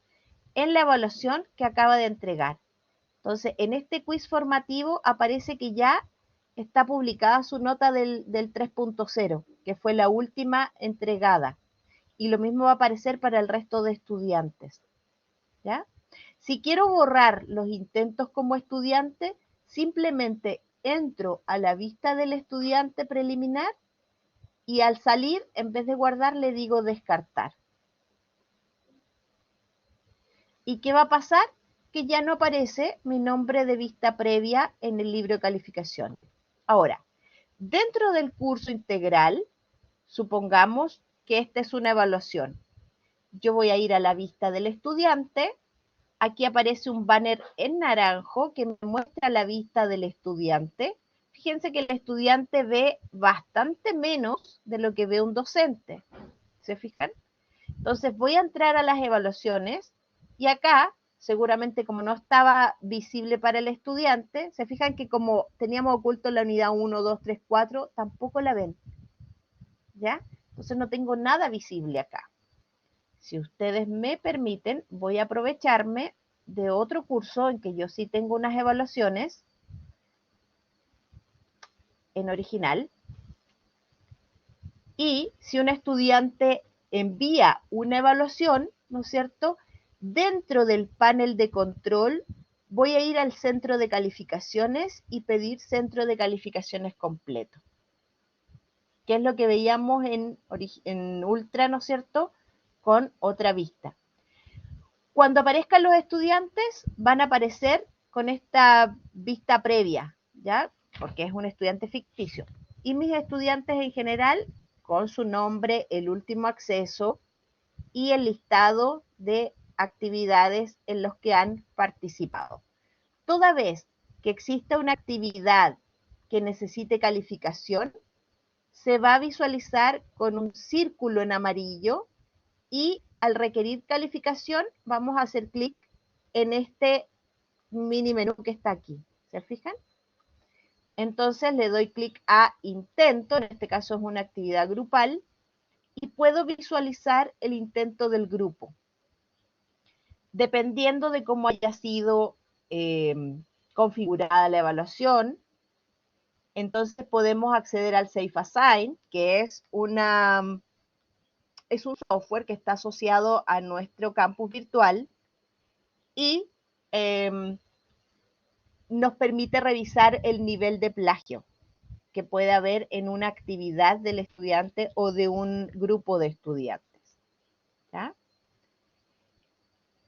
en la evaluación que acaba de entregar. Entonces, en este quiz formativo aparece que ya está publicada su nota del 3.0, que fue la última entregada. Y lo mismo va a aparecer para el resto de estudiantes, ¿ya? Si quiero borrar los intentos como estudiante, simplemente entro a la vista del estudiante preliminar y al salir, en vez de guardar, le digo descartar. ¿Y qué va a pasar? Que ya no aparece mi nombre de vista previa en el libro de calificación. Ahora, dentro del curso integral, supongamos que esta es una evaluación. yo voy a ir a la vista del estudiante. Aquí aparece un banner en naranjo que me muestra la vista del estudiante. Fíjense que el estudiante ve bastante menos de lo que ve un docente. ¿Se fijan? Entonces voy a entrar a las evaluaciones y acá, seguramente como no estaba visible para el estudiante, se fijan que como teníamos oculto la unidad 1, 2, 3, 4, tampoco la ven. ¿Ya? Entonces no tengo nada visible acá. Si ustedes me permiten, voy a aprovecharme de otro curso en que yo sí tengo unas evaluaciones en original. Y si un estudiante envía una evaluación, ¿no es cierto? Dentro del panel de control, voy a ir al centro de calificaciones y pedir centro de calificaciones completo. Que es lo que veíamos en Ultra, ¿no es cierto? Con otra vista. Cuando aparezcan los estudiantes, van a aparecer con esta vista previa, ¿ya? Porque es un estudiante ficticio. Y mis estudiantes en general, con su nombre, el último acceso y el listado de actividades en los que han participado. Toda vez que exista una actividad que necesite calificación, se va a visualizar con un círculo en amarillo y al requerir calificación vamos a hacer clic en este mini menú que está aquí. ¿Se fijan? Entonces le doy clic a intento, en este caso es una actividad grupal, y puedo visualizar el intento del grupo. Dependiendo de cómo haya sido configurada la evaluación, entonces podemos acceder al Safe Assign, que es un software que está asociado a nuestro campus virtual y nos permite revisar el nivel de plagio que puede haber en una actividad del estudiante o de un grupo de estudiantes. ¿Ya?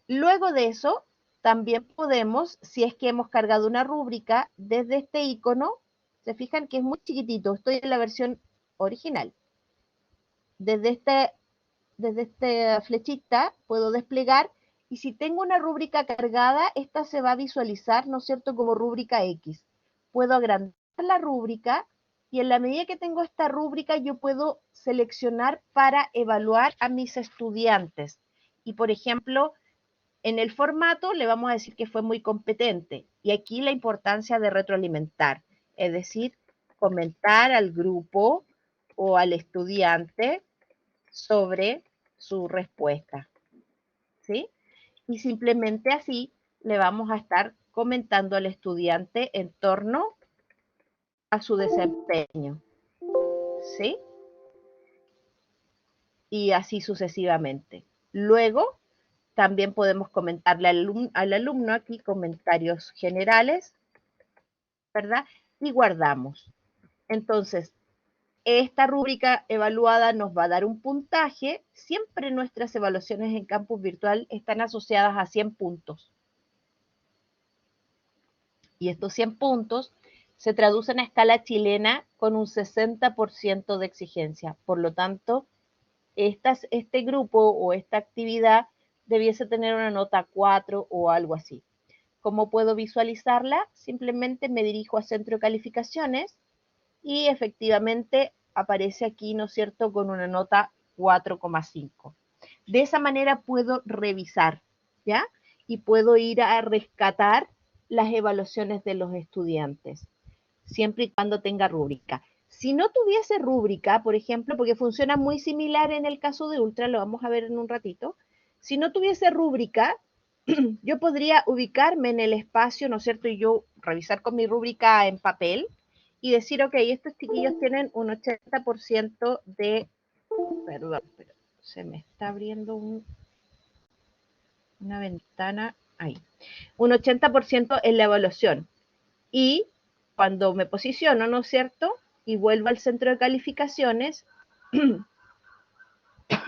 Luego de eso, también podemos, si es que hemos cargado una rúbrica, desde este icono, se fijan que es muy chiquitito, estoy en la versión original. Desde esta flechita puedo desplegar y si tengo una rúbrica cargada, esta se va a visualizar, ¿no es cierto?, como rúbrica X. Puedo agrandar la rúbrica y en la medida que tengo esta rúbrica yo puedo seleccionar para evaluar a mis estudiantes. Y por ejemplo, en el formato le vamos a decir que fue muy competente. Y aquí la importancia de retroalimentar, es decir, comentar al grupo o al estudiante sobre su respuesta, ¿sí? Y simplemente así le vamos a estar comentando al estudiante en torno a su desempeño, ¿sí? Y así sucesivamente. Luego, también podemos comentarle al alumno aquí comentarios generales, ¿verdad? Y guardamos. Entonces, esta rúbrica evaluada nos va a dar un puntaje. Siempre nuestras evaluaciones en campus virtual están asociadas a 100 puntos. Y estos 100 puntos se traducen a escala chilena con un 60% de exigencia. Por lo tanto, este grupo o esta actividad debiese tener una nota 4 o algo así. ¿Cómo puedo visualizarla? Simplemente me dirijo a Centro de Calificaciones y efectivamente aparece aquí, ¿no es cierto?, con una nota 4,5. De esa manera puedo revisar, ¿ya? Y puedo ir a rescatar las evaluaciones de los estudiantes, siempre y cuando tenga rúbrica. Si no tuviese rúbrica, por ejemplo, porque funciona muy similar en el caso de Ultra, lo vamos a ver en un ratito, si no tuviese rúbrica, yo podría ubicarme en el espacio, ¿no es cierto? Y yo revisar con mi rúbrica en papel y decir, ok, estos chiquillos tienen un 80% de, perdón, pero se me está abriendo una ventana ahí, un 80% en la evaluación. Y cuando me posiciono, ¿no es cierto? Y vuelvo al centro de calificaciones,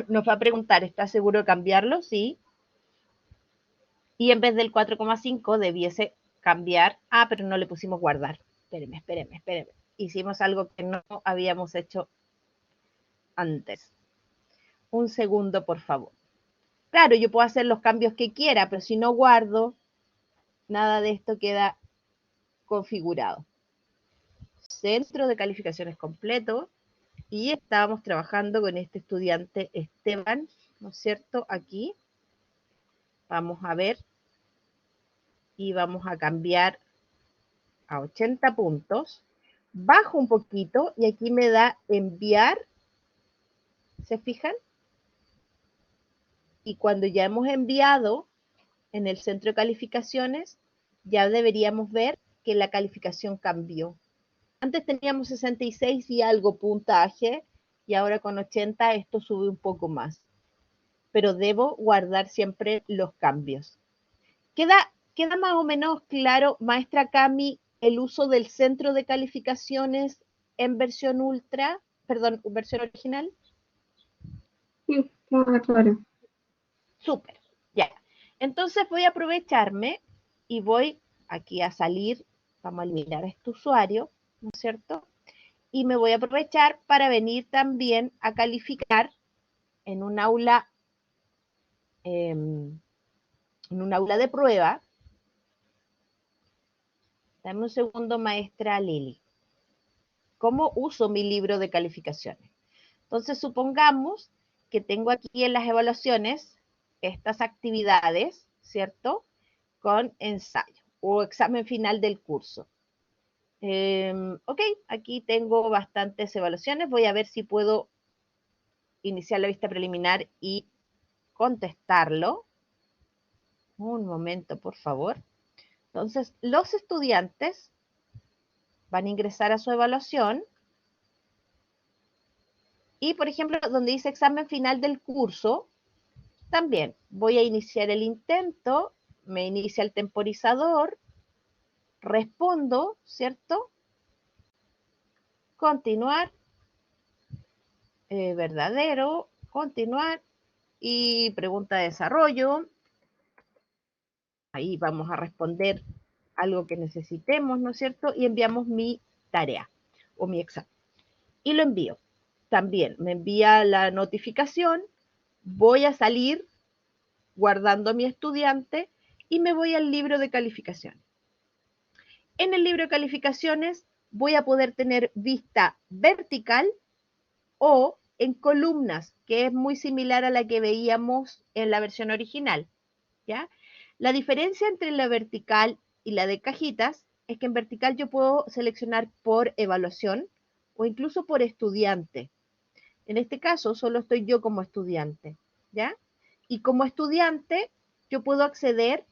nos va a preguntar, ¿está seguro de cambiarlo? Sí. Y en vez del 4,5 debiese cambiar. Ah, pero no le pusimos guardar. Espérenme. Hicimos algo que no habíamos hecho antes. Un segundo, por favor. Claro, yo puedo hacer los cambios que quiera, pero si no guardo, nada de esto queda configurado. Centro de calificaciones completo. Y estábamos trabajando con este estudiante Esteban, ¿no es cierto? Aquí. Vamos a ver. Y vamos a cambiar a 80 puntos. Bajo un poquito y aquí me da enviar. ¿Se fijan? Y cuando ya hemos enviado en el centro de calificaciones, ya deberíamos ver que la calificación cambió. Antes teníamos 66 y algo puntaje, y ahora con 80 esto sube un poco más. Pero debo guardar siempre los cambios. ¿Queda más o menos claro, maestra Cami, el uso del centro de calificaciones en versión ultra, perdón, versión original? Sí, claro. Súper, ya. Entonces voy a aprovecharme y voy aquí a salir, vamos a eliminar a este usuario, ¿no es cierto? Y me voy a aprovechar para venir también a calificar en un aula de prueba. Dame un segundo, maestra Lili. ¿Cómo uso mi libro de calificaciones? Entonces, supongamos que tengo aquí en las evaluaciones estas actividades, ¿cierto? Con ensayo o examen final del curso. Ok, aquí tengo bastantes evaluaciones. Voy a ver si puedo iniciar la vista preliminar y contestarlo. Un momento, por favor. Entonces, los estudiantes van a ingresar a su evaluación y, por ejemplo, donde dice examen final del curso, también voy a iniciar el intento, me inicia el temporizador, respondo, ¿cierto? Continuar, verdadero, continuar y pregunta de desarrollo. Ahí vamos a responder algo que necesitemos, ¿no es cierto? Y enviamos mi tarea o mi examen. Y lo envío. También me envía la notificación, voy a salir guardando a mi estudiante y me voy al libro de calificaciones. En el libro de calificaciones voy a poder tener vista vertical o en columnas, que es muy similar a la que veíamos en la versión original, ¿ya? La diferencia entre la vertical y la de cajitas es que en vertical yo puedo seleccionar por evaluación o incluso por estudiante. En este caso solo estoy yo como estudiante, ¿ya? Y como estudiante yo puedo acceder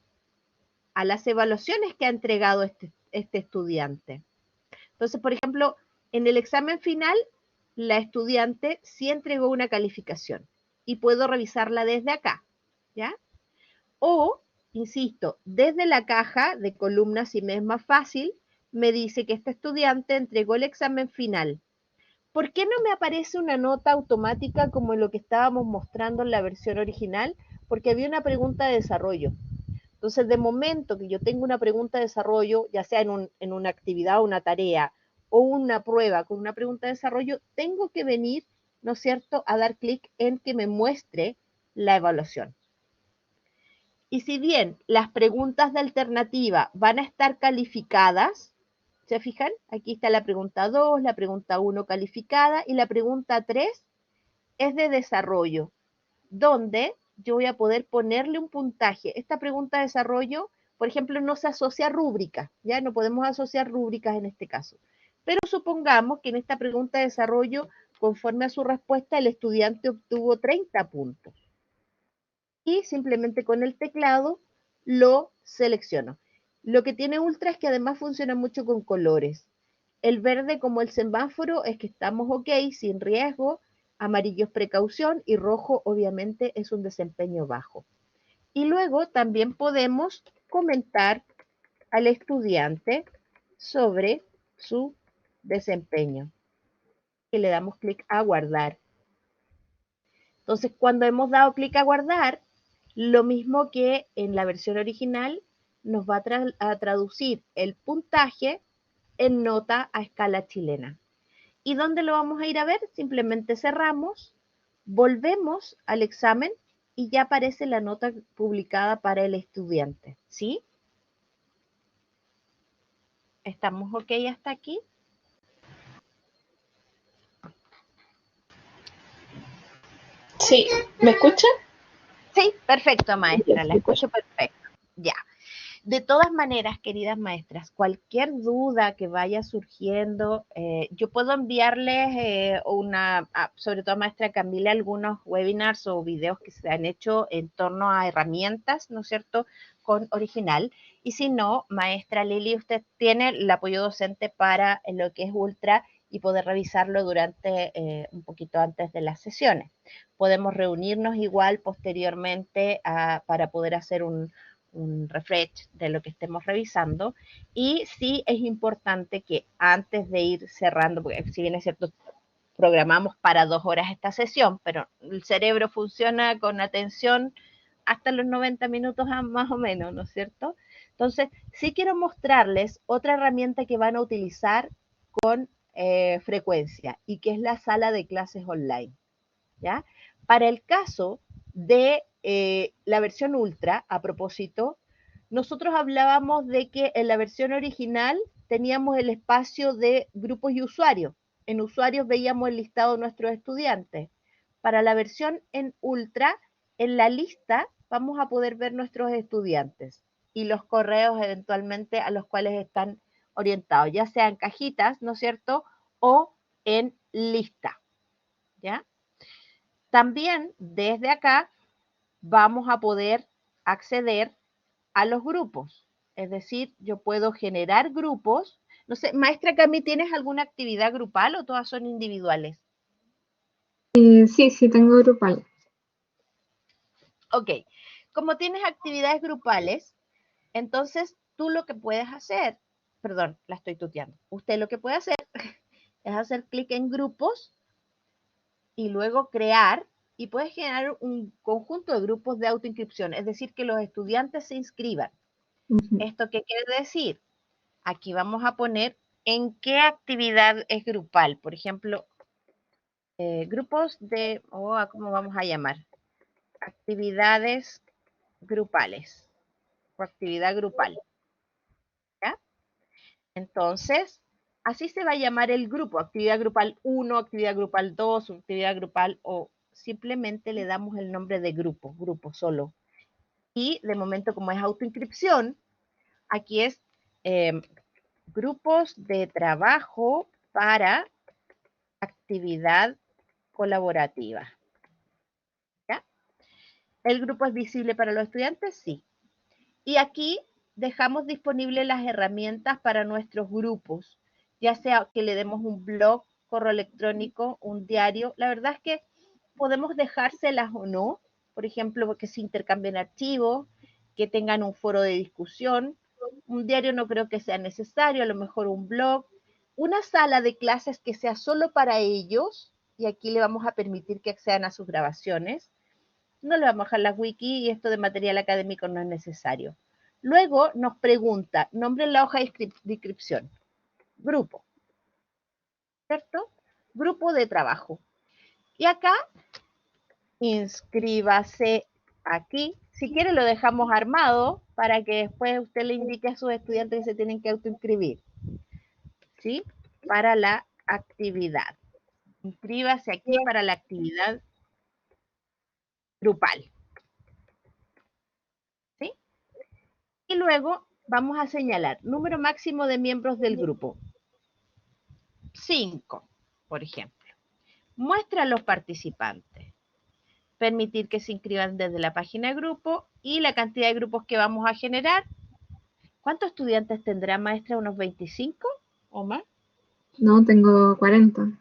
a las evaluaciones que ha entregado este estudiante. Entonces, por ejemplo, en el examen final, la estudiante sí entregó una calificación y puedo revisarla desde acá, ¿ya? O, insisto, desde la caja de columnas, si me es más fácil, me dice que este estudiante entregó el examen final. ¿Por qué no me aparece una nota automática como en lo que estábamos mostrando en la versión original? Porque había una pregunta de desarrollo. Entonces, de momento que yo tengo una pregunta de desarrollo, ya sea en una actividad o una tarea, o una prueba con una pregunta de desarrollo, tengo que venir, ¿no es cierto?, a dar clic en que me muestre la evaluación. Y si bien las preguntas de alternativa van a estar calificadas, ¿se fijan? Aquí está la pregunta 2, la pregunta 1 calificada y la pregunta 3 es de desarrollo, donde yo voy a poder ponerle un puntaje. Esta pregunta de desarrollo, por ejemplo, no se asocia a rúbricas, ya no podemos asociar rúbricas en este caso. Pero supongamos que en esta pregunta de desarrollo, conforme a su respuesta, el estudiante obtuvo 30 puntos. Y simplemente con el teclado lo selecciono. Lo que tiene Ultra es que además funciona mucho con colores. El verde, como el semáforo, es que estamos ok, sin riesgo. Amarillo es precaución y rojo obviamente es un desempeño bajo. Y luego también podemos comentar al estudiante sobre su desempeño. Y le damos clic a guardar. Entonces, cuando hemos dado clic a guardar, lo mismo que en la versión original, nos va a traducir el puntaje en nota a escala chilena. ¿Y dónde lo vamos a ir a ver? Simplemente cerramos, volvemos al examen y ya aparece la nota publicada para el estudiante, ¿sí? ¿Estamos ok hasta aquí? Sí, ¿me escucha? Sí, perfecto, maestra, la Súper. escucho perfecto. Ya. De todas maneras, queridas maestras, cualquier duda que vaya surgiendo, yo puedo enviarles sobre todo a maestra Camila, algunos webinars o videos que se han hecho en torno a herramientas, ¿no es cierto?, con Original. Y si no, maestra Lili, usted tiene el apoyo docente para lo que es Ultra y poder revisarlo durante un poquito antes de las sesiones. Podemos reunirnos igual posteriormente para poder hacer un refresh de lo que estemos revisando, y sí es importante que antes de ir cerrando, porque si bien es cierto, programamos para 2 horas esta sesión, pero el cerebro funciona con atención hasta los 90 minutos más o menos, ¿no es cierto? Entonces, sí quiero mostrarles otra herramienta que van a utilizar con frecuencia, y que es la sala de clases online, ¿ya? Para el caso de la versión Ultra, a propósito, nosotros hablábamos de que en la versión original teníamos el espacio de grupos y usuarios. En usuarios veíamos el listado de nuestros estudiantes. Para la versión en Ultra, en la lista vamos a poder ver nuestros estudiantes y los correos eventualmente a los cuales están orientados, ya sean cajitas, ¿no es cierto?, o en lista, ¿ya? También desde acá vamos a poder acceder a los grupos. Es decir, yo puedo generar grupos. No sé, maestra Cami, ¿tienes alguna actividad grupal o todas son individuales? Sí, tengo grupal. Ok, como tienes actividades grupales, entonces tú lo que puedes hacer, perdón, la estoy tuteando. Usted lo que puede hacer es hacer clic en grupos y luego crear, y puedes generar un conjunto de grupos de autoinscripción, es decir, que los estudiantes se inscriban. Ujú. ¿Esto qué quiere decir? Aquí vamos a poner en qué actividad es grupal. Por ejemplo, grupos de, ¿cómo vamos a llamar? Actividades grupales o actividad grupal, ¿ya? Entonces, así se va a llamar el grupo, actividad grupal 1, actividad grupal 2, actividad grupal, o simplemente le damos el nombre de grupo solo. Y de momento, como es autoinscripción, aquí es grupos de trabajo para actividad colaborativa, ¿ya? ¿El grupo es visible para los estudiantes? Sí. Y aquí dejamos disponibles las herramientas para nuestros grupos, ya sea que le demos un blog, correo electrónico, un diario. La verdad es que podemos dejárselas o no, por ejemplo, que se intercambien archivos, que tengan un foro de discusión. Un diario no creo que sea necesario, a lo mejor un blog. Una sala de clases que sea solo para ellos, y aquí le vamos a permitir que accedan a sus grabaciones. No le vamos a dejar las wiki, y esto de material académico no es necesario. Luego nos pregunta, nombre en la hoja de inscripción, grupo, ¿cierto? Grupo de trabajo. Y acá, inscríbase aquí. Si quiere lo dejamos armado para que después usted le indique a sus estudiantes que se tienen que autoinscribir, ¿sí? Para la actividad. Inscríbase aquí para la actividad grupal, ¿sí? Y luego vamos a señalar número máximo de miembros del grupo. 5, por ejemplo. Muestra a los participantes. Permitir que se inscriban desde la página de grupo y la cantidad de grupos que vamos a generar. ¿Cuántos estudiantes tendrá, maestra? ¿Unos 25 o más? No, tengo 40.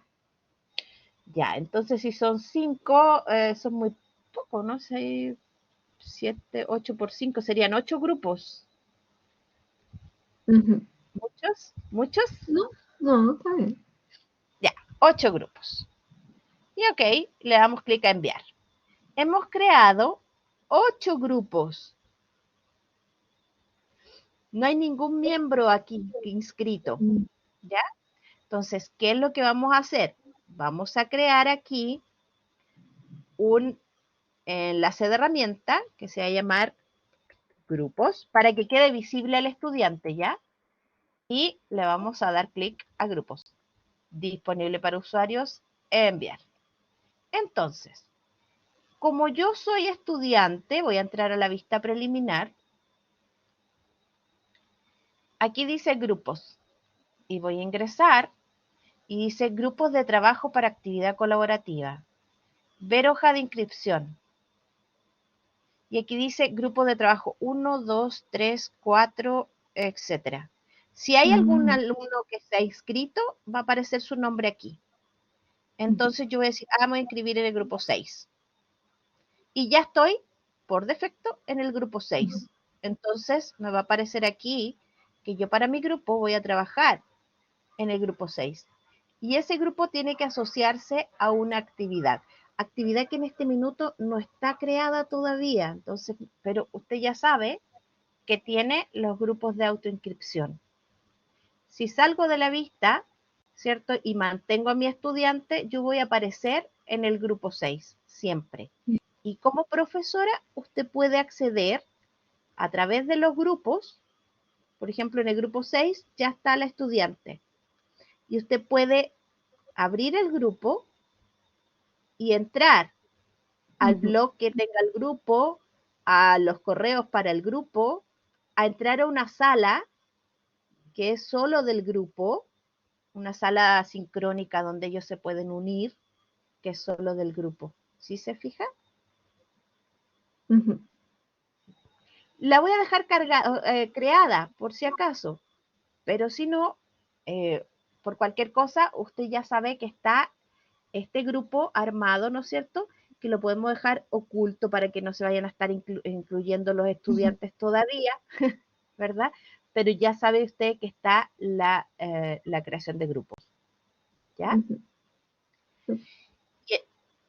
Ya, entonces si son 5, son muy poco, ¿no? 6, 7, 8 por 5, serían 8 grupos. Ujú. ¿Muchos? ¿Muchos? No, está bien. Ya, 8 grupos. Y ok, le damos clic a enviar. Hemos creado 8 grupos. No hay ningún miembro aquí inscrito, ¿ya? Entonces, ¿qué es lo que vamos a hacer? Vamos a crear aquí un enlace de herramienta que se va a llamar grupos para que quede visible al estudiante, ¿ya? Y le vamos a dar clic a grupos. Disponible para usuarios, enviar. Entonces, como yo soy estudiante, voy a entrar a la vista preliminar. Aquí dice grupos y voy a ingresar y dice grupos de trabajo para actividad colaborativa. Ver hoja de inscripción. Y aquí dice grupo de trabajo 1, 2, 3, 4, etc. Si hay algún alumno que se ha inscrito, va a aparecer su nombre aquí. Entonces yo voy a decir, me voy a inscribir en el grupo 6. Y ya estoy, por defecto, en el grupo 6. Entonces me va a aparecer aquí que yo para mi grupo voy a trabajar en el grupo 6. Y ese grupo tiene que asociarse a una actividad. Actividad que en este minuto no está creada todavía. Entonces, pero usted ya sabe que tiene los grupos de autoinscripción. Si salgo de la vista, ¿cierto? Y mantengo a mi estudiante, yo voy a aparecer en el grupo 6, siempre. Y como profesora, usted puede acceder a través de los grupos. Por ejemplo, en el grupo 6 ya está la estudiante. Y usted puede abrir el grupo y entrar al blog que tenga el grupo, a los correos para el grupo, a entrar a una sala que es solo del grupo, una sala sincrónica donde ellos se pueden unir, que es solo del grupo. ¿Sí se fija? La voy a dejar creada, por si acaso, pero si no, por cualquier cosa, usted ya sabe que está este grupo armado, ¿no es cierto?, que lo podemos dejar oculto para que no se vayan a estar incluyendo los estudiantes todavía, ¿verdad? Pero ya sabe usted que está la creación de grupos, ¿ya?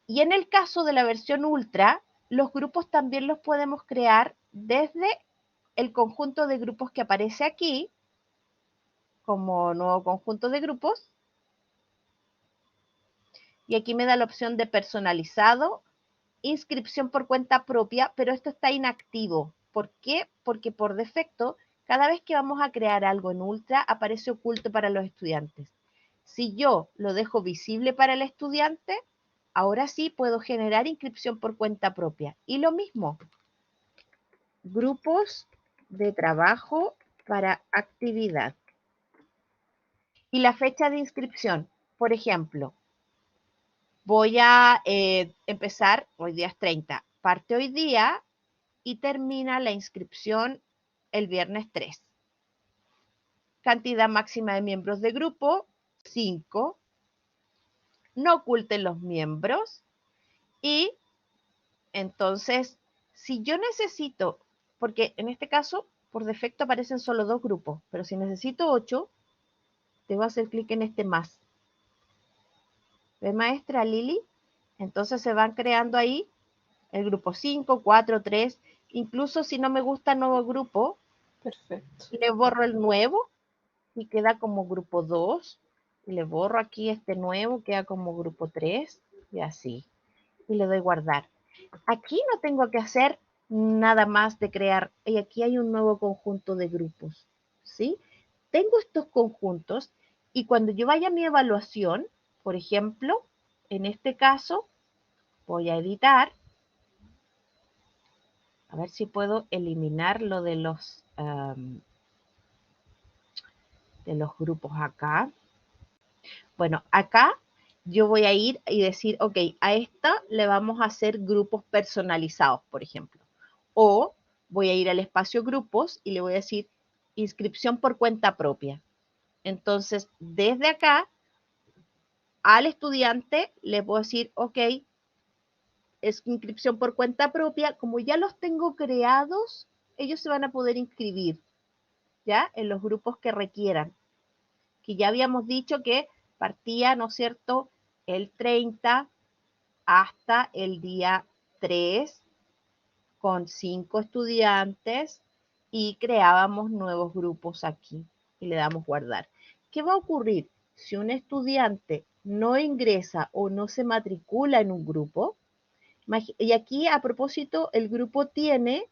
Y en el caso de la versión ultra, los grupos también los podemos crear desde el conjunto de grupos que aparece aquí, como nuevo conjunto de grupos. Y aquí me da la opción de personalizado, inscripción por cuenta propia, pero esto está inactivo. ¿Por qué? Porque por defecto, cada vez que vamos a crear algo en Ultra, aparece oculto para los estudiantes. Si yo lo dejo visible para el estudiante, ahora sí puedo generar inscripción por cuenta propia. Y lo mismo, grupos de trabajo para actividad. Y la fecha de inscripción, por ejemplo, voy a empezar, hoy día es 30, parte hoy día y termina la inscripción el viernes 3. Cantidad máxima de miembros de grupo, 5. No oculten los miembros. Y entonces, si yo necesito, porque en este caso, por defecto aparecen solo 2 grupos, pero si necesito 8, debo hacer clic en este más. ¿Ve, maestra Lili? Entonces se van creando ahí el grupo 5, 4, 3. Incluso si no me gusta el nuevo grupo, Perfecto. le borro el nuevo y queda como grupo 2. Y le borro aquí este nuevo, queda como grupo 3 y así. Y le doy guardar. Aquí no tengo que hacer nada más de crear. Y aquí hay un nuevo conjunto de grupos. ¿Sí? Tengo estos conjuntos y cuando yo vaya a mi evaluación, por ejemplo, en este caso, voy a editar. A ver si puedo eliminar lo de los grupos acá. Bueno, acá yo voy a ir y decir, ok, a esta le vamos a hacer grupos personalizados, por ejemplo. O voy a ir al espacio grupos y le voy a decir inscripción por cuenta propia. Entonces, desde acá, al estudiante le puedo decir, ok, es inscripción por cuenta propia. Como ya los tengo creados, ellos se van a poder inscribir, ¿ya? En los grupos que requieran. Que ya habíamos dicho que partía, ¿no es cierto?, el 30 hasta el día 3 con 5 estudiantes y creábamos nuevos grupos aquí y le damos guardar. ¿Qué va a ocurrir si un estudiante no ingresa o no se matricula en un grupo? Y aquí, a propósito, el grupo tiene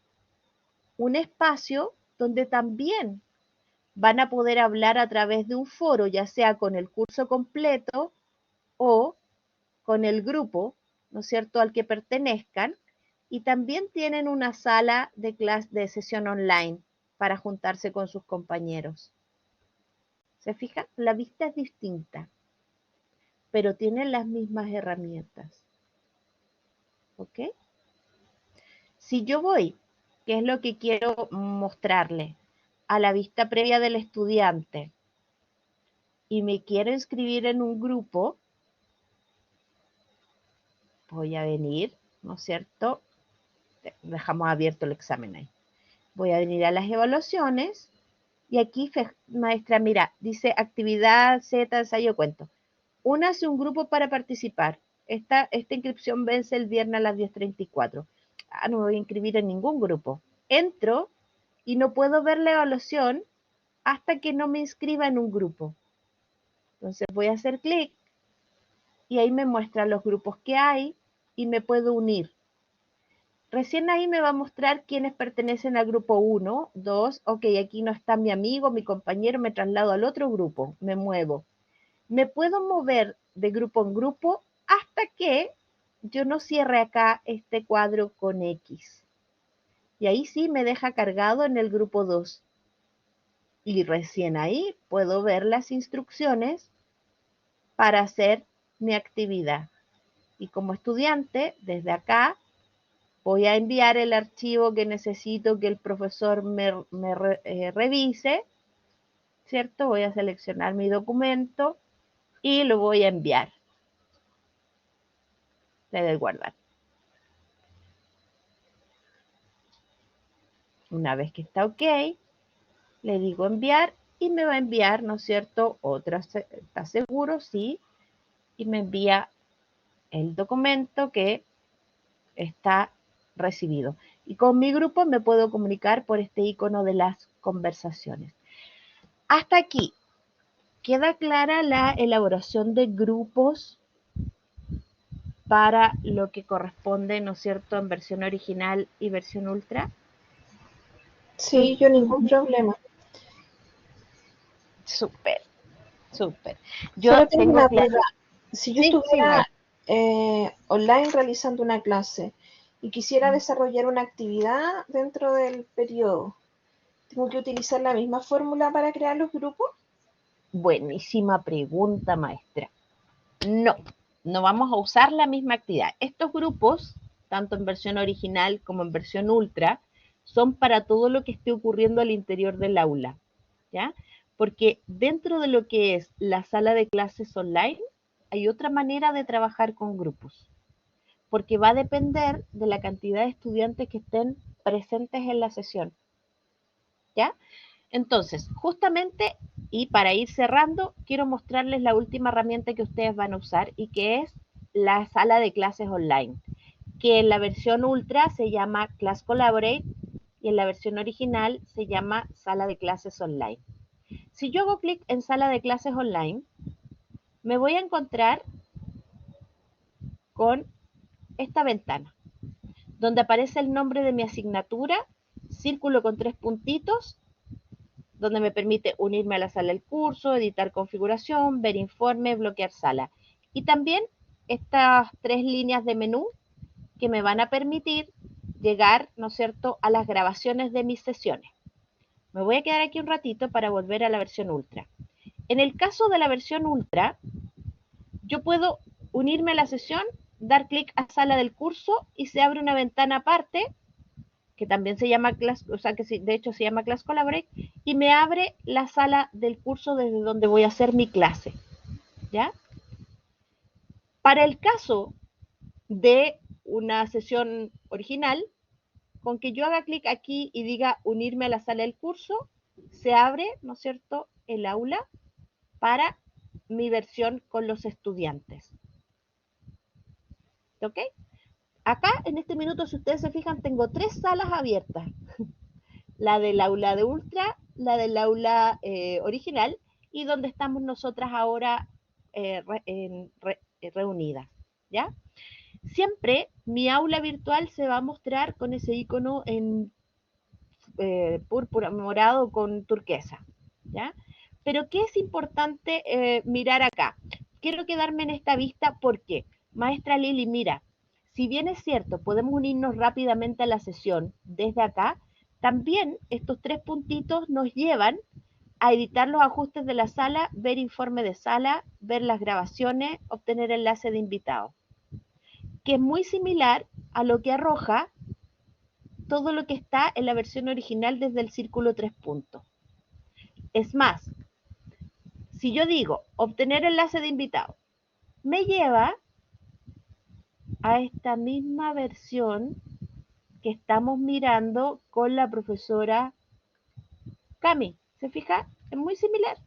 un espacio donde también van a poder hablar a través de un foro, ya sea con el curso completo o con el grupo, ¿no es cierto?, al que pertenezcan, y también tienen una sala de clase de sesión online para juntarse con sus compañeros. ¿Se fijan? La vista es distinta, pero tienen las mismas herramientas. ¿Ok? Si yo voy, que es lo que quiero mostrarle, a la vista previa del estudiante y me quiero inscribir en un grupo, voy a venir, ¿no es cierto? Dejamos abierto el examen ahí. Voy a venir a las evaluaciones y aquí, maestra, mira, dice actividad Z, ensayo, cuento. Únase un grupo para participar. Esta inscripción vence el viernes a las 10:34. No me voy a inscribir en ningún grupo. Entro y no puedo ver la evaluación hasta que no me inscriba en un grupo. Entonces voy a hacer clic y ahí me muestra los grupos que hay y me puedo unir. Recién ahí me va a mostrar quiénes pertenecen al grupo 1, 2, ok, aquí no está mi amigo, mi compañero, me traslado al otro grupo, me muevo. Me puedo mover de grupo en grupo hasta que yo no cierre acá este cuadro con X. Y ahí sí me deja cargado en el grupo 2. Y recién ahí puedo ver las instrucciones para hacer mi actividad. Y como estudiante, desde acá, voy a enviar el archivo que necesito que el profesor me revise, ¿cierto? Voy a seleccionar mi documento y lo voy a enviar. Le doy guardar. Una vez que está ok, le digo enviar y me va a enviar, ¿no es cierto? ¿Está seguro? Sí. Y me envía el documento que está recibido. Y con mi grupo me puedo comunicar por este icono de las conversaciones. Hasta aquí, ¿queda clara la elaboración de grupos para lo que corresponde, ¿no es cierto?, en versión original y versión ultra? Sí, yo ningún problema. Súper, súper. Yo Solo tengo una claro. duda. Si yo Sí, estuviera online realizando una clase y quisiera desarrollar una actividad dentro del periodo, ¿tengo que utilizar la misma fórmula para crear los grupos? Buenísima pregunta, maestra. No, no vamos a usar la misma actividad. Estos grupos, tanto en versión original como en versión ultra, son para todo lo que esté ocurriendo al interior del aula, ¿ya? Porque dentro de lo que es la sala de clases online, hay otra manera de trabajar con grupos, porque va a depender de la cantidad de estudiantes que estén presentes en la sesión, ¿ya? Entonces, justamente, y para ir cerrando, quiero mostrarles la última herramienta que ustedes van a usar y que es la sala de clases online, que en la versión ultra se llama Class Collaborate y en la versión original se llama sala de clases online. Si yo hago clic en sala de clases online, me voy a encontrar con esta ventana, donde aparece el nombre de mi asignatura, círculo con 3 puntitos, donde me permite unirme a la sala del curso, editar configuración, ver informe, bloquear sala. Y también estas 3 líneas de menú que me van a permitir llegar, ¿no es cierto?, a las grabaciones de mis sesiones. Me voy a quedar aquí un ratito para volver a la versión ultra. En el caso de la versión ultra, yo puedo unirme a la sesión, dar clic a sala del curso y se abre una ventana aparte que también se llama Class, o sea que de hecho se llama Class Collaborate, y me abre la sala del curso desde donde voy a hacer mi clase, ¿ya? Para el caso de una sesión original, con que yo haga clic aquí y diga unirme a la sala del curso, se abre, ¿no es cierto?, el aula para mi versión con los estudiantes. ¿Ok? Acá, en este minuto, si ustedes se fijan, tengo 3 salas abiertas. La del aula de ultra, la del aula original y donde estamos nosotras ahora reunidas, ¿ya? Siempre mi aula virtual se va a mostrar con ese icono en púrpura, morado con turquesa, ¿ya? Pero ¿qué es importante mirar acá? Quiero quedarme en esta vista porque, maestra Lili, mira, si bien es cierto, podemos unirnos rápidamente a la sesión desde acá, también estos 3 puntitos nos llevan a editar los ajustes de la sala, ver informe de sala, ver las grabaciones, obtener enlace de invitado, que es muy similar a lo que arroja todo lo que está en la versión original desde el círculo 3 puntos. Es más, si yo digo obtener enlace de invitado, me lleva a esta misma versión que estamos mirando con la profesora Cami. ¿Se fija? Es muy similar.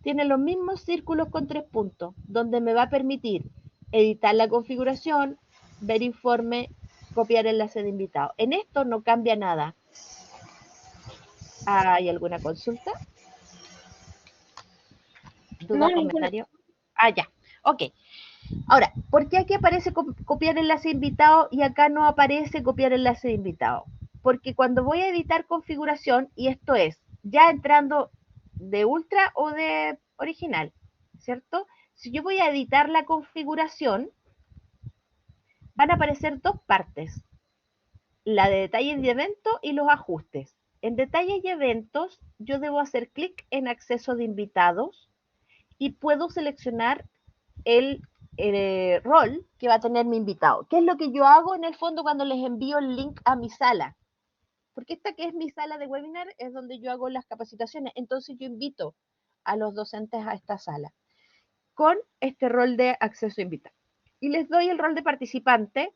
Tiene los mismos círculos con 3 puntos, donde me va a permitir editar la configuración, ver informe, copiar enlace de invitado. En esto no cambia nada. ¿Hay alguna consulta? ¿Duda, No, ninguna. comentario? Ah, ya. Ok. Ahora, ¿por qué aquí aparece copiar enlace de invitado y acá no aparece copiar enlace de invitado? Porque cuando voy a editar configuración, y esto es ya entrando de ultra o de original, ¿cierto? Si yo voy a editar la configuración, van a aparecer dos partes, la de detalles de evento y los ajustes. En detalles y eventos, yo debo hacer clic en acceso de invitados y puedo seleccionar el rol que va a tener mi invitado. ¿Qué es lo que yo hago en el fondo cuando les envío el link a mi sala? Porque esta que es mi sala de webinar es donde yo hago las capacitaciones. Entonces yo invito a los docentes a esta sala con este rol de acceso a invitado. Y les doy el rol de participante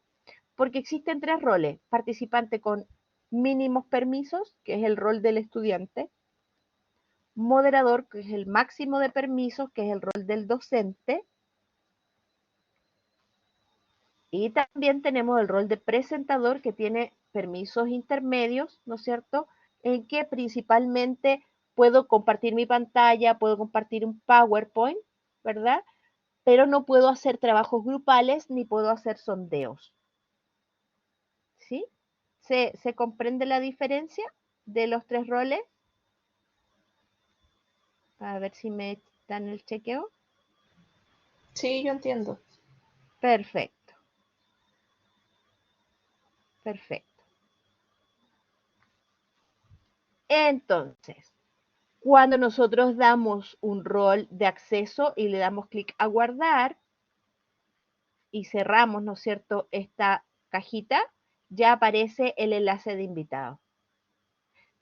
porque existen 3 roles. Participante con mínimos permisos, que es el rol del estudiante. Moderador, que es el máximo de permisos, que es el rol del docente. Y también tenemos el rol de presentador que tiene permisos intermedios, ¿no es cierto? En que principalmente puedo compartir mi pantalla, puedo compartir un PowerPoint, ¿verdad? Pero no puedo hacer trabajos grupales ni puedo hacer sondeos. ¿Sí? ¿Se comprende la diferencia de los 3 roles? A ver si me dan el chequeo. Sí, yo entiendo. Perfecto. Perfecto. Entonces, cuando nosotros damos un rol de acceso y le damos clic a guardar y cerramos, ¿no es cierto?, esta cajita, ya aparece el enlace de invitado.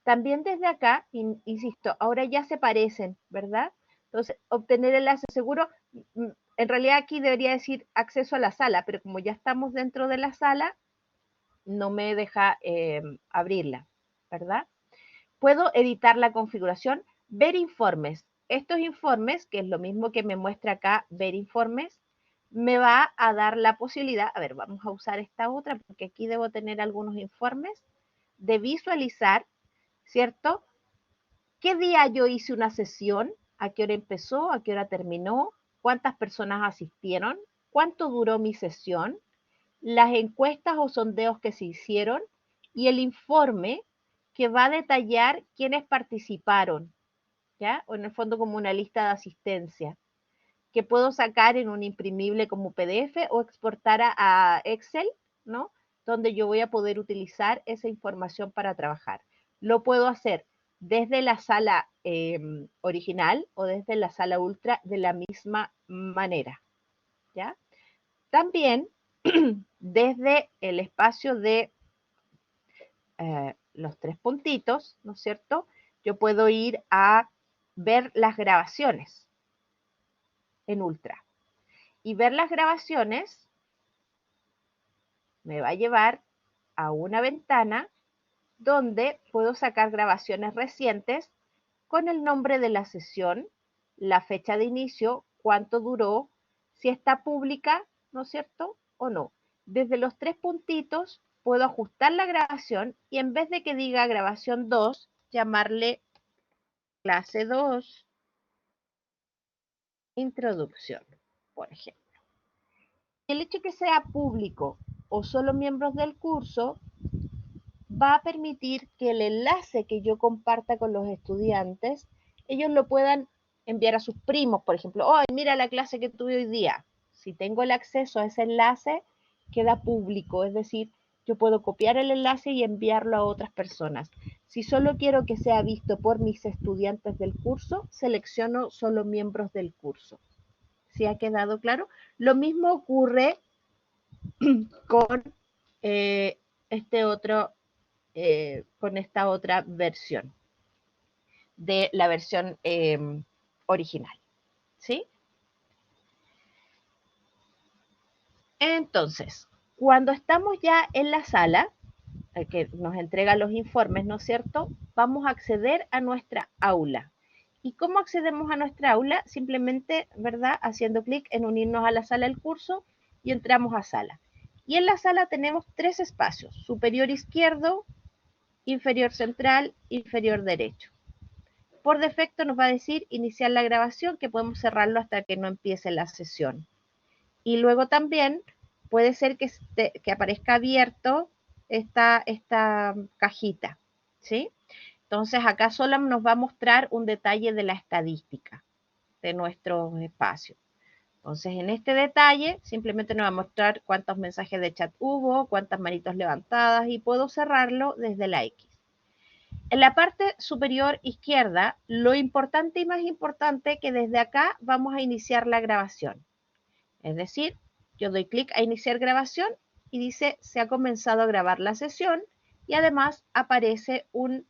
También desde acá, insisto, ahora ya se parecen, ¿verdad? Entonces, obtener enlace seguro, en realidad aquí debería decir acceso a la sala, pero como ya estamos dentro de la sala, no me deja abrirla, ¿verdad? Puedo editar la configuración, ver informes. Estos informes, que es lo mismo que me muestra acá, ver informes, me va a dar la posibilidad, a ver, vamos a usar esta otra, porque aquí debo tener algunos informes, de visualizar, ¿cierto? ¿Qué día yo hice una sesión? ¿A qué hora empezó? ¿A qué hora terminó? ¿Cuántas personas asistieron? ¿Cuánto duró mi sesión? Las encuestas o sondeos que se hicieron y el informe que va a detallar quiénes participaron, ¿ya? O en el fondo como una lista de asistencia, que puedo sacar en un imprimible como PDF o exportar a Excel, ¿no? Donde yo voy a poder utilizar esa información para trabajar. Lo puedo hacer desde la sala original o desde la sala ultra de la misma manera, ¿ya? También desde el espacio de los 3 puntitos, ¿no es cierto? Yo puedo ir a ver las grabaciones en ultra. Y ver las grabaciones me va a llevar a una ventana donde puedo sacar grabaciones recientes con el nombre de la sesión, la fecha de inicio, cuánto duró, si está pública, ¿no es cierto? O no. Desde los 3 puntitos puedo ajustar la grabación y en vez de que diga grabación 2, llamarle clase 2, introducción, por ejemplo. El hecho de que sea público o solo miembros del curso va a permitir que el enlace que yo comparta con los estudiantes, ellos lo puedan enviar a sus primos, por ejemplo. Oh, mira la clase que tuve hoy día. Si tengo el acceso a ese enlace, queda público, es decir, yo puedo copiar el enlace y enviarlo a otras personas. Si solo quiero que sea visto por mis estudiantes del curso, selecciono solo miembros del curso. ¿Sí ha quedado claro? Lo mismo ocurre con con esta otra versión de la versión original, ¿sí? Entonces, cuando estamos ya en la sala, que nos entrega los informes, ¿no es cierto? Vamos a acceder a nuestra aula. ¿Y cómo accedemos a nuestra aula? Simplemente, ¿verdad? Haciendo clic en unirnos a la sala del curso y entramos a sala. Y en la sala tenemos 3 espacios: superior izquierdo, inferior central, inferior derecho. Por defecto nos va a decir iniciar la grabación, que podemos cerrarlo hasta que no empiece la sesión. Y luego también puede ser que aparezca abierto esta cajita, ¿sí? Entonces acá solo nos va a mostrar un detalle de la estadística de nuestro espacio. Entonces en este detalle simplemente nos va a mostrar cuántos mensajes de chat hubo, cuántas manitos levantadas, y puedo cerrarlo desde la X. En la parte superior izquierda, lo importante y más importante, que desde acá vamos a iniciar la grabación. Es decir, yo doy clic a iniciar grabación y dice se ha comenzado a grabar la sesión, y además aparece un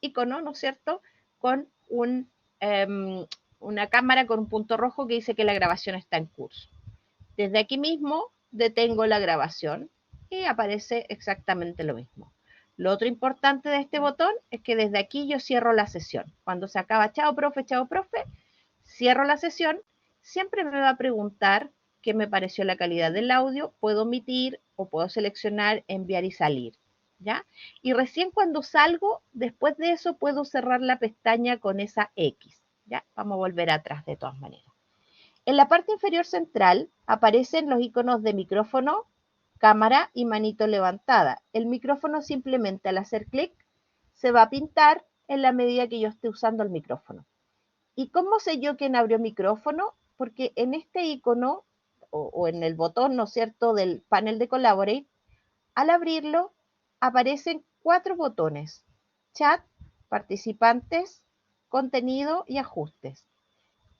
icono, ¿no es cierto?, con una cámara con un punto rojo que dice que la grabación está en curso. Desde aquí mismo detengo la grabación y aparece exactamente lo mismo. Lo otro importante de este botón es que desde aquí yo cierro la sesión. Cuando se acaba chao profe, cierro la sesión. Siempre me va a preguntar qué me pareció la calidad del audio. Puedo omitir o puedo seleccionar enviar y salir, ¿ya? Y recién cuando salgo, después de eso, puedo cerrar la pestaña con esa X, ¿ya? Vamos a volver atrás de todas maneras. En la parte inferior central aparecen los iconos de micrófono, cámara y manito levantada. El micrófono, simplemente al hacer clic, se va a pintar en la medida que yo esté usando el micrófono. ¿Y cómo sé yo quién abrió micrófono? Porque en este icono o en el botón, ¿no es cierto?, del panel de Collaborate, al abrirlo aparecen 4 botones: chat, participantes, contenido y ajustes.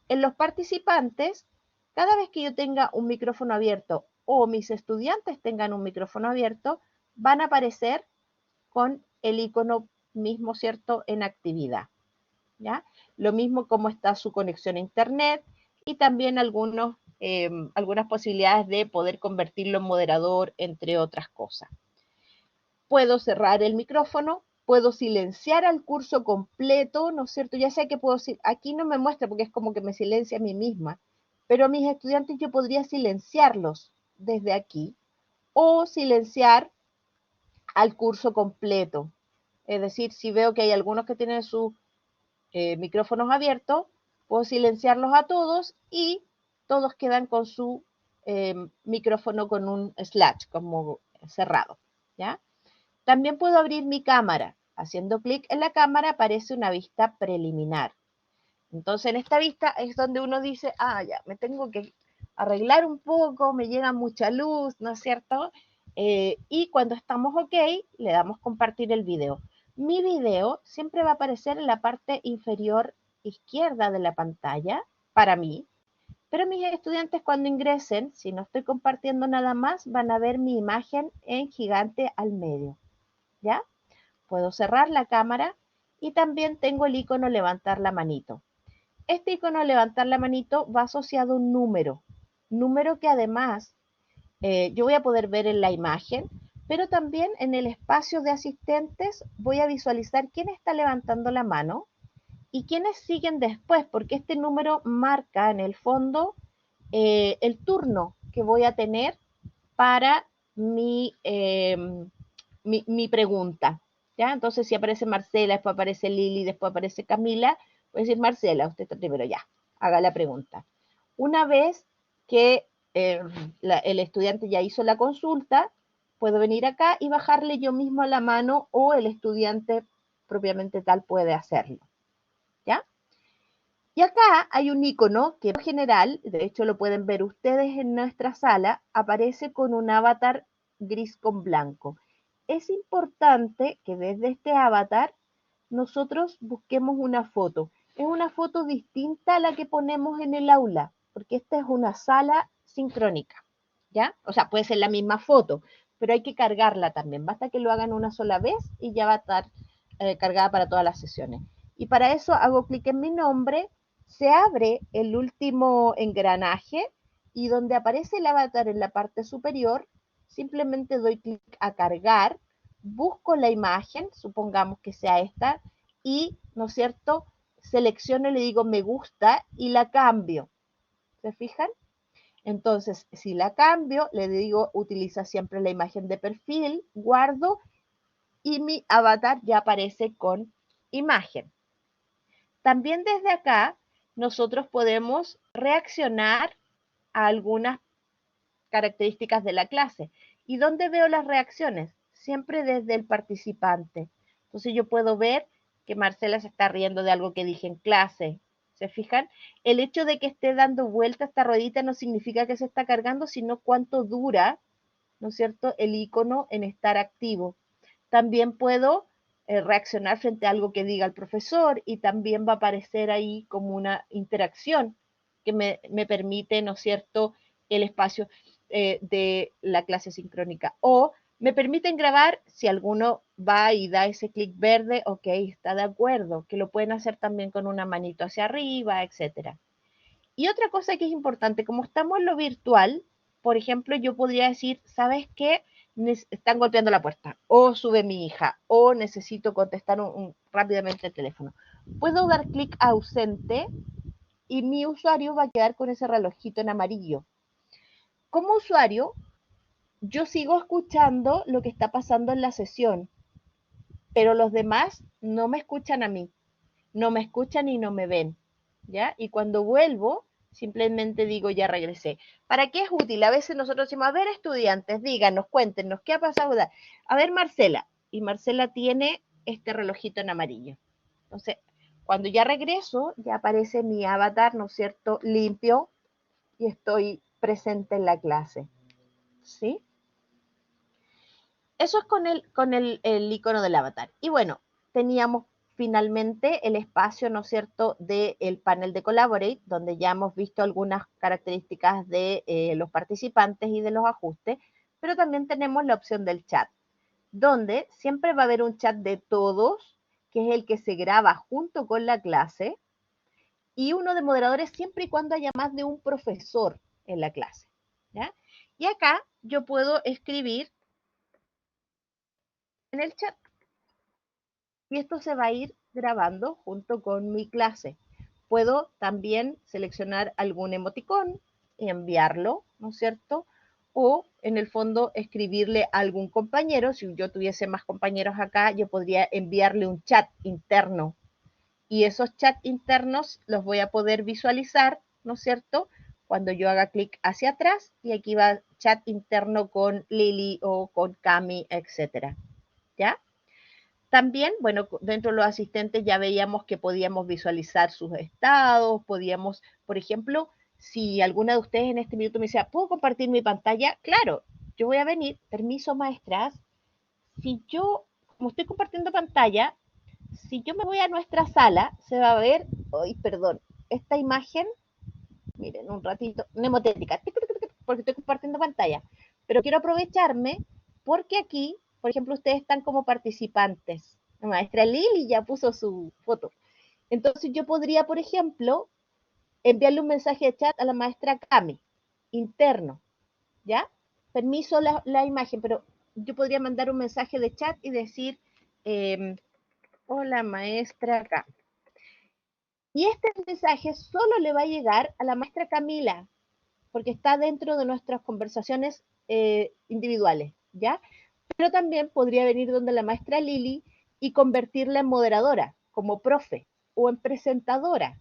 En los participantes, cada vez que yo tenga un micrófono abierto o mis estudiantes tengan un micrófono abierto, van a aparecer con el icono mismo, ¿cierto?, en actividad, ¿ya? Lo mismo como está su conexión a internet, y también algunas posibilidades de poder convertirlo en moderador, entre otras cosas. Puedo cerrar el micrófono, puedo silenciar al curso completo, ¿no es cierto? Ya sé que puedo, aquí no me muestra porque es como que me silencia a mí misma, pero a mis estudiantes yo podría silenciarlos desde aquí, o silenciar al curso completo. Es decir, si veo que hay algunos que tienen sus micrófonos abiertos, puedo silenciarlos a todos y todos quedan con su micrófono con un slash, como cerrado, ¿ya? También puedo abrir mi cámara. Haciendo clic en la cámara aparece una vista preliminar. Entonces en esta vista es donde uno dice, ya, me tengo que arreglar un poco, me llega mucha luz, ¿no es cierto? Y cuando estamos ok, le damos compartir el video. Mi video siempre va a aparecer en la parte inferior izquierda de la pantalla, para mí, pero mis estudiantes cuando ingresen, si no estoy compartiendo nada más, van a ver mi imagen en gigante al medio, ¿ya? Puedo cerrar la cámara y también tengo el icono levantar la manito. Este icono levantar la manito va asociado a un número que además yo voy a poder ver en la imagen, pero también en el espacio de asistentes voy a visualizar quién está levantando la mano y quiénes siguen después, porque este número marca en el fondo el turno que voy a tener para mi pregunta, ¿ya? Entonces, si aparece Marcela, después aparece Lili, después aparece Camila, voy a decir, Marcela, usted está primero, ya, haga la pregunta. Una vez que el estudiante ya hizo la consulta, puedo venir acá y bajarle yo mismo la mano o el estudiante propiamente tal puede hacerlo, ¿ya? Y acá hay un icono que en general, de hecho lo pueden ver ustedes en nuestra sala, aparece con un avatar gris con blanco. Es importante que desde este avatar nosotros busquemos una foto. Es una foto distinta a la que ponemos en el aula, porque esta es una sala sincrónica, ¿ya? O sea, puede ser la misma foto, pero hay que cargarla también. Basta que lo hagan una sola vez y ya va a estar cargada para todas las sesiones. Y para eso hago clic en mi nombre, se abre el último engranaje y donde aparece el avatar en la parte superior, simplemente doy clic a cargar, busco la imagen, supongamos que sea esta, y, ¿no es cierto?, selecciono y le digo me gusta y la cambio. ¿Se fijan? Entonces, si la cambio, le digo utiliza siempre la imagen de perfil, guardo y mi avatar ya aparece con imagen. También desde acá nosotros podemos reaccionar a algunas características de la clase. ¿Y dónde veo las reacciones? Siempre desde el participante. Entonces yo puedo ver que Marcela se está riendo de algo que dije en clase. ¿Se fijan? El hecho de que esté dando vuelta esta ruedita no significa que se está cargando, sino cuánto dura, ¿no es cierto?, el icono en estar activo. También puedo reaccionar frente a algo que diga el profesor y también va a aparecer ahí como una interacción que me permite, ¿no es cierto?, el espacio de la clase sincrónica. O me permiten grabar si alguno va y da ese clic verde, ok, está de acuerdo, que lo pueden hacer también con una manito hacia arriba, etcétera. Y otra cosa que es importante, como estamos en lo virtual, por ejemplo, yo podría decir, ¿sabes qué? Están golpeando la puerta, o sube mi hija, o necesito contestar rápidamente el teléfono. Puedo dar clic ausente y mi usuario va a quedar con ese relojito en amarillo. Como usuario, yo sigo escuchando lo que está pasando en la sesión, pero los demás no me escuchan a mí, no me escuchan y no me ven, ¿ya? Y cuando vuelvo, simplemente digo, ya regresé. ¿Para qué es útil? A veces nosotros decimos, a ver, estudiantes, díganos, cuéntenos, ¿qué ha pasado? A ver, Marcela. Y Marcela tiene este relojito en amarillo. Entonces, cuando ya regreso, ya aparece mi avatar, ¿no es cierto?, limpio y estoy presente en la clase. ¿Sí? Eso es con el icono del avatar. Y bueno, teníamos finalmente el espacio, ¿no es cierto?, del panel de Collaborate, donde ya hemos visto algunas características de los participantes y de los ajustes, pero también tenemos la opción del chat, donde siempre va a haber un chat de todos, que es el que se graba junto con la clase, y uno de moderadores siempre y cuando haya más de un profesor en la clase, ¿ya? Y acá yo puedo escribir en el chat. Y esto se va a ir grabando junto con mi clase. Puedo también seleccionar algún emoticón y enviarlo, ¿no es cierto? O en el fondo escribirle a algún compañero. Si yo tuviese más compañeros acá, yo podría enviarle un chat interno. Y esos chats internos los voy a poder visualizar, ¿no es cierto?, cuando yo haga clic hacia atrás y aquí va chat interno con Lili o con Cami, etcétera. ¿Ya? También, bueno, dentro de los asistentes ya veíamos que podíamos visualizar sus estados, podíamos, por ejemplo, si alguna de ustedes en este minuto me decía, ¿puedo compartir mi pantalla? Claro, yo voy a venir, permiso maestras, si yo, como estoy compartiendo pantalla, si yo me voy a nuestra sala, se va a ver, ay, perdón, esta imagen, miren, un ratito, mnemotécnica, porque estoy compartiendo pantalla, pero quiero aprovecharme porque aquí, por ejemplo, ustedes están como participantes. La maestra Lili ya puso su foto. Entonces yo podría, por ejemplo, enviarle un mensaje de chat a la maestra Cami, interno, ¿ya? Permiso la imagen, pero yo podría mandar un mensaje de chat y decir, hola maestra Cami. Y este mensaje solo le va a llegar a la maestra Camila, porque está dentro de nuestras conversaciones individuales, ¿ya? Pero también podría venir donde la maestra Lili y convertirla en moderadora, como profe, o en presentadora.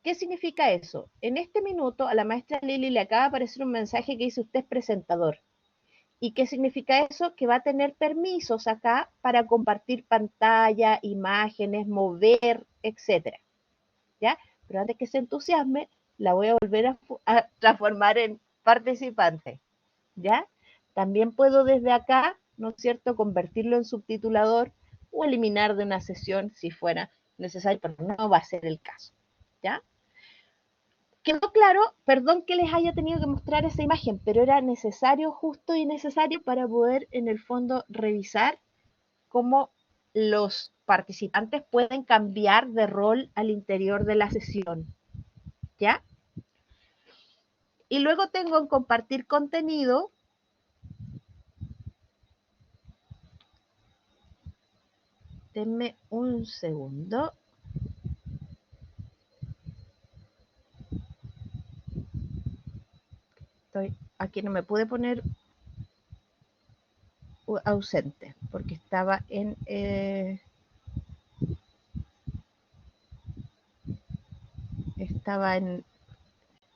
¿Qué significa eso? En este minuto a la maestra Lili le acaba de aparecer un mensaje que dice usted es presentador. ¿Y qué significa eso? Que va a tener permisos acá para compartir pantalla, imágenes, mover, etcétera. ¿Ya? Pero antes que se entusiasme, la voy a volver a transformar en participante. ¿Ya? También puedo desde acá, ¿no es cierto?, convertirlo en subtitulador o eliminar de una sesión si fuera necesario, pero no va a ser el caso. ¿Ya? ¿Quedó claro? Perdón que les haya tenido que mostrar esa imagen, pero era necesario, justo y necesario para poder en el fondo revisar cómo los participantes pueden cambiar de rol al interior de la sesión. ¿Ya? Y luego tengo en compartir contenido. Denme un segundo. Aquí no me pude poner ausente porque estaba en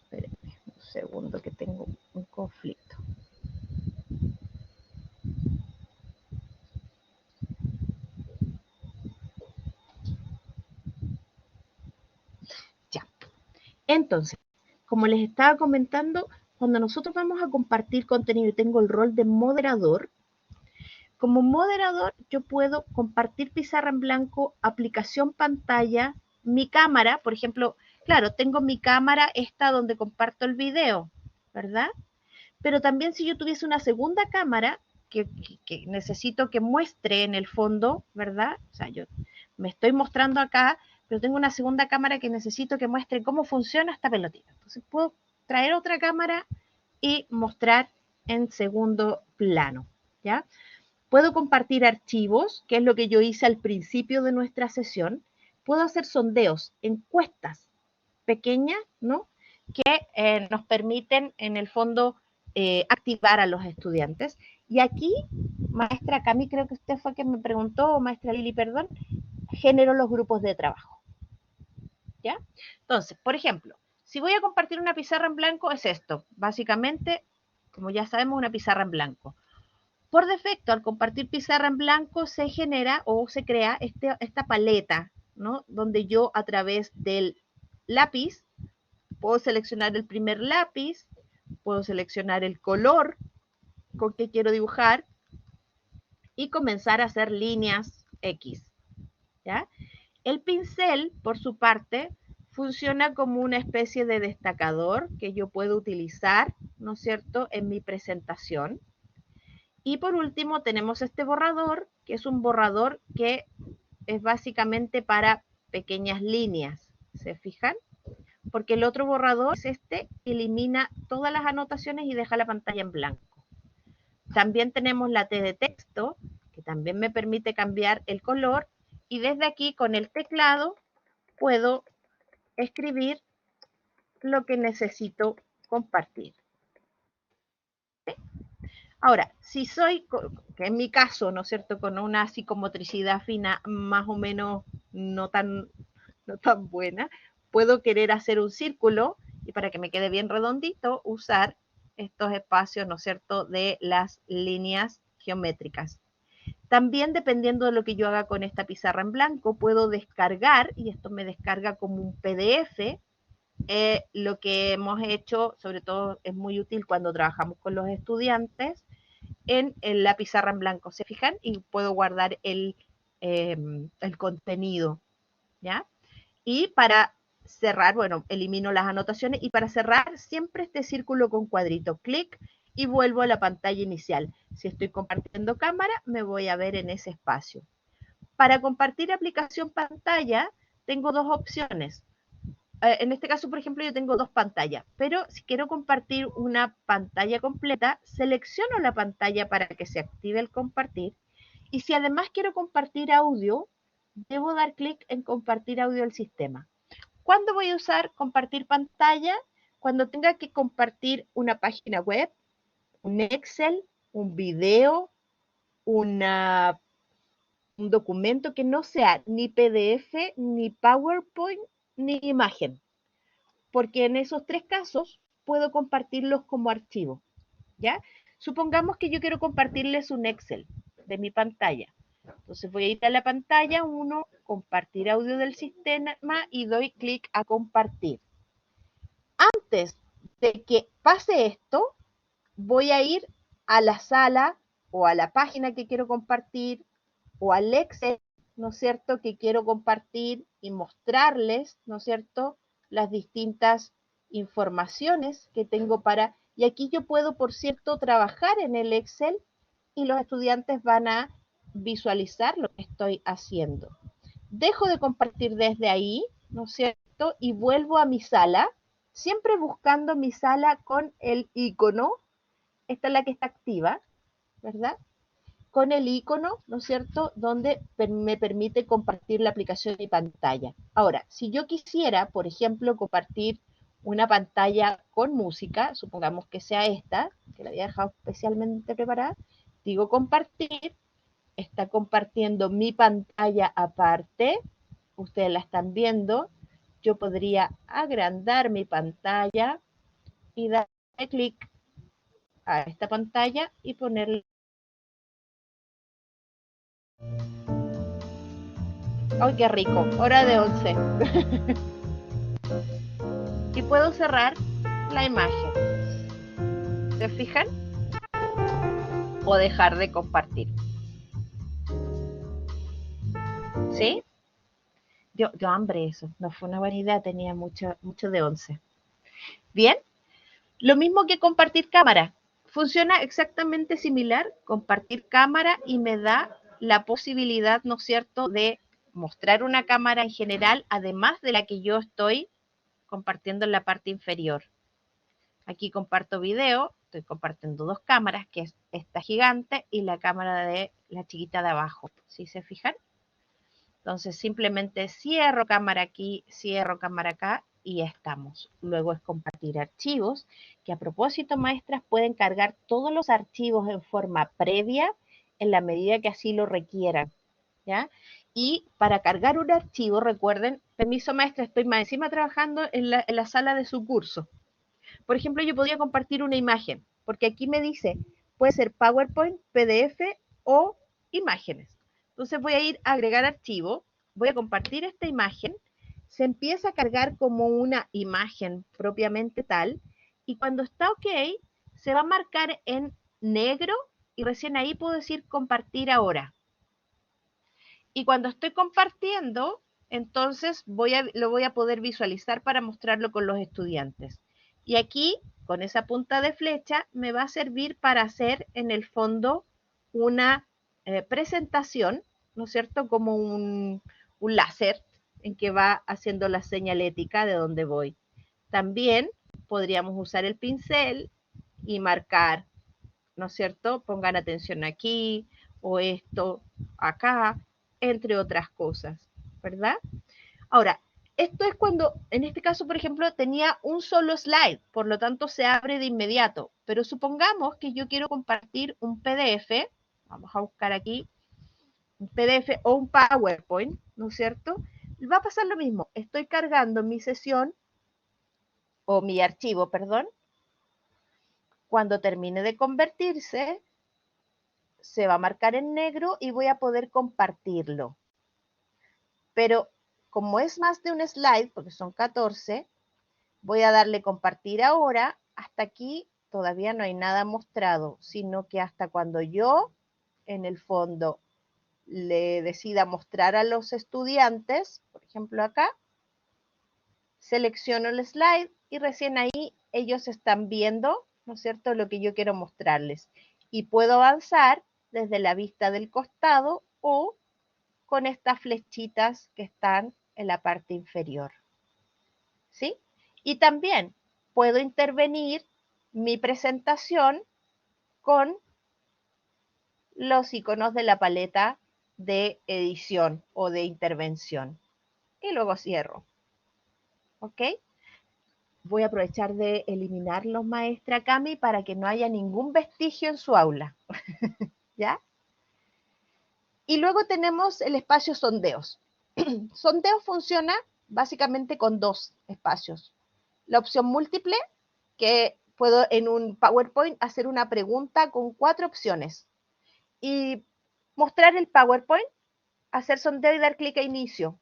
espérenme un segundo que tengo un conflicto. Ya. Entonces, como les estaba comentando, cuando nosotros vamos a compartir contenido y tengo el rol de moderador, como moderador yo puedo compartir pizarra en blanco, aplicación pantalla, mi cámara, por ejemplo, claro, tengo mi cámara esta donde comparto el video, ¿verdad? Pero también si yo tuviese una segunda cámara que necesito que muestre en el fondo, ¿verdad? O sea, yo me estoy mostrando acá, pero tengo una segunda cámara que necesito que muestre cómo funciona esta pelotita. Entonces puedo traer otra cámara y mostrar en segundo plano, ¿ya? Puedo compartir archivos, que es lo que yo hice al principio de nuestra sesión. Puedo hacer sondeos, encuestas pequeñas, ¿no? Que nos permiten, en el fondo, activar a los estudiantes. Y aquí, maestra Cami, creo que usted fue quien me preguntó, o maestra Lili, perdón, genero los grupos de trabajo. ¿Ya? Entonces, por ejemplo, si voy a compartir una pizarra en blanco, es esto. Básicamente, como ya sabemos, una pizarra en blanco. Por defecto, al compartir pizarra en blanco, se genera o se crea esta paleta, ¿no? Donde yo a través del lápiz puedo seleccionar el primer lápiz, puedo seleccionar el color con que quiero dibujar y comenzar a hacer líneas X. ¿Ya? El pincel, por su parte, funciona como una especie de destacador que yo puedo utilizar, ¿no es cierto?, en mi presentación. Y por último tenemos este borrador, que es un borrador que es básicamente para pequeñas líneas. ¿Se fijan? Porque el otro borrador es este, elimina todas las anotaciones y deja la pantalla en blanco. También tenemos la T de texto, que también me permite cambiar el color, y desde aquí con el teclado puedo escribir lo que necesito compartir. ¿Sí? Ahora, si soy, que en mi caso, ¿no es cierto?, con una psicomotricidad fina más o menos no tan buena, puedo querer hacer un círculo y para que me quede bien redondito, usar estos espacios, ¿no es cierto?, de las líneas geométricas. También dependiendo de lo que yo haga con esta pizarra en blanco, puedo descargar, y esto me descarga como un PDF, lo que hemos hecho, sobre todo es muy útil cuando trabajamos con los estudiantes, en la pizarra en blanco, ¿se fijan? Y puedo guardar el contenido, ¿ya? Y para cerrar, bueno, elimino las anotaciones y para cerrar siempre este círculo con cuadrito, clic y vuelvo a la pantalla inicial. Si estoy compartiendo cámara, me voy a ver en ese espacio. Para compartir aplicación pantalla, tengo dos opciones. En este caso, por ejemplo, yo tengo dos pantallas, pero si quiero compartir una pantalla completa, selecciono la pantalla para que se active el compartir. Y si además quiero compartir audio, debo dar clic en compartir audio del sistema. ¿Cuándo voy a usar compartir pantalla? Cuando tenga que compartir una página web, un Excel, un video, un documento que no sea ni PDF, ni PowerPoint, ni imagen. porque en esos 3 casos puedo compartirlos como archivo, ¿ya? Supongamos que yo quiero compartirles un Excel de mi pantalla. Entonces voy a ir a la pantalla 1, compartir audio del sistema y doy clic a compartir. Antes de que pase esto, voy a ir a la sala o a la página que quiero compartir o al Excel, ¿no es cierto?, que quiero compartir y mostrarles, ¿no es cierto?, las distintas informaciones que tengo para... Y aquí yo puedo, por cierto, trabajar en el Excel y los estudiantes van a visualizar lo que estoy haciendo. Dejo de compartir desde ahí, ¿no es cierto?, y vuelvo a mi sala, siempre buscando mi sala con el icono. Esta es la que está activa, ¿verdad? Con el icono, ¿no es cierto?, donde me permite compartir la aplicación de mi pantalla. Ahora, si yo quisiera, por ejemplo, compartir una pantalla con música, supongamos que sea esta, que la había dejado especialmente preparada, digo compartir, está compartiendo mi pantalla aparte, ustedes la están viendo, yo podría agrandar mi pantalla y darle clic a esta pantalla y ponerle. ¡Ay, qué rico! Hora de 11. Y puedo cerrar la imagen. ¿Se fijan? O dejar de compartir. ¿Sí? Yo hambre eso. No fue una buena idea, tenía mucho de 11. Bien. Lo mismo que compartir cámara. Funciona exactamente similar. Compartir cámara y me da la posibilidad, ¿no es cierto?, de mostrar una cámara en general, además de la que yo estoy compartiendo en la parte inferior. Aquí comparto video, estoy compartiendo 2 cámaras, que es esta gigante y la cámara de la chiquita de abajo. ¿Sí se fijan? Entonces simplemente cierro cámara aquí, cierro cámara acá y ya estamos. Luego es compartir archivos, que a propósito, maestras, pueden cargar todos los archivos en forma previa en la medida que así lo requieran, ¿ya? Y para cargar un archivo, recuerden, permiso maestra, estoy más encima trabajando en la sala de su curso. Por ejemplo, yo podría compartir una imagen, porque aquí me dice, puede ser PowerPoint, PDF o imágenes. Entonces voy a ir a agregar archivo, voy a compartir esta imagen, se empieza a cargar como una imagen propiamente tal, y cuando está OK, se va a marcar en negro y recién ahí puedo decir compartir ahora. Y cuando estoy compartiendo, entonces lo voy a poder visualizar para mostrarlo con los estudiantes. Y aquí, con esa punta de flecha, me va a servir para hacer en el fondo una presentación, ¿no es cierto?, como un láser en que va haciendo la señalética de dónde voy. También podríamos usar el pincel y marcar, ¿no es cierto? Pongan atención aquí o esto acá, entre otras cosas, ¿verdad? Ahora, esto es cuando, en este caso, por ejemplo, tenía un solo slide, por lo tanto se abre de inmediato. Pero supongamos que yo quiero compartir un PDF, vamos a buscar aquí, un PDF o un PowerPoint, ¿no es cierto? Va a pasar lo mismo, estoy cargando mi sesión, o mi archivo, perdón. Cuando termine de convertirse, se va a marcar en negro y voy a poder compartirlo. Pero como es más de un slide, porque son 14, voy a darle compartir ahora. Hasta aquí todavía no hay nada mostrado, sino que hasta cuando yo, en el fondo, le decida mostrar a los estudiantes, por ejemplo acá, selecciono el slide y recién ahí ellos están viendo, ¿no es cierto?, lo que yo quiero mostrarles. Y puedo avanzar desde la vista del costado o con estas flechitas que están en la parte inferior. ¿Sí? Y también puedo intervenir mi presentación con los iconos de la paleta de edición o de intervención. Y luego cierro. ¿Ok? Voy a aprovechar de eliminarlos, maestra Cami, para que no haya ningún vestigio en su aula. ¿Ya? Y luego tenemos el espacio sondeos. Sondeo funciona básicamente con 2 espacios. la opción múltiple, que puedo en un PowerPoint hacer una pregunta con 4 opciones y mostrar el PowerPoint, hacer sondeo y dar clic a inicio,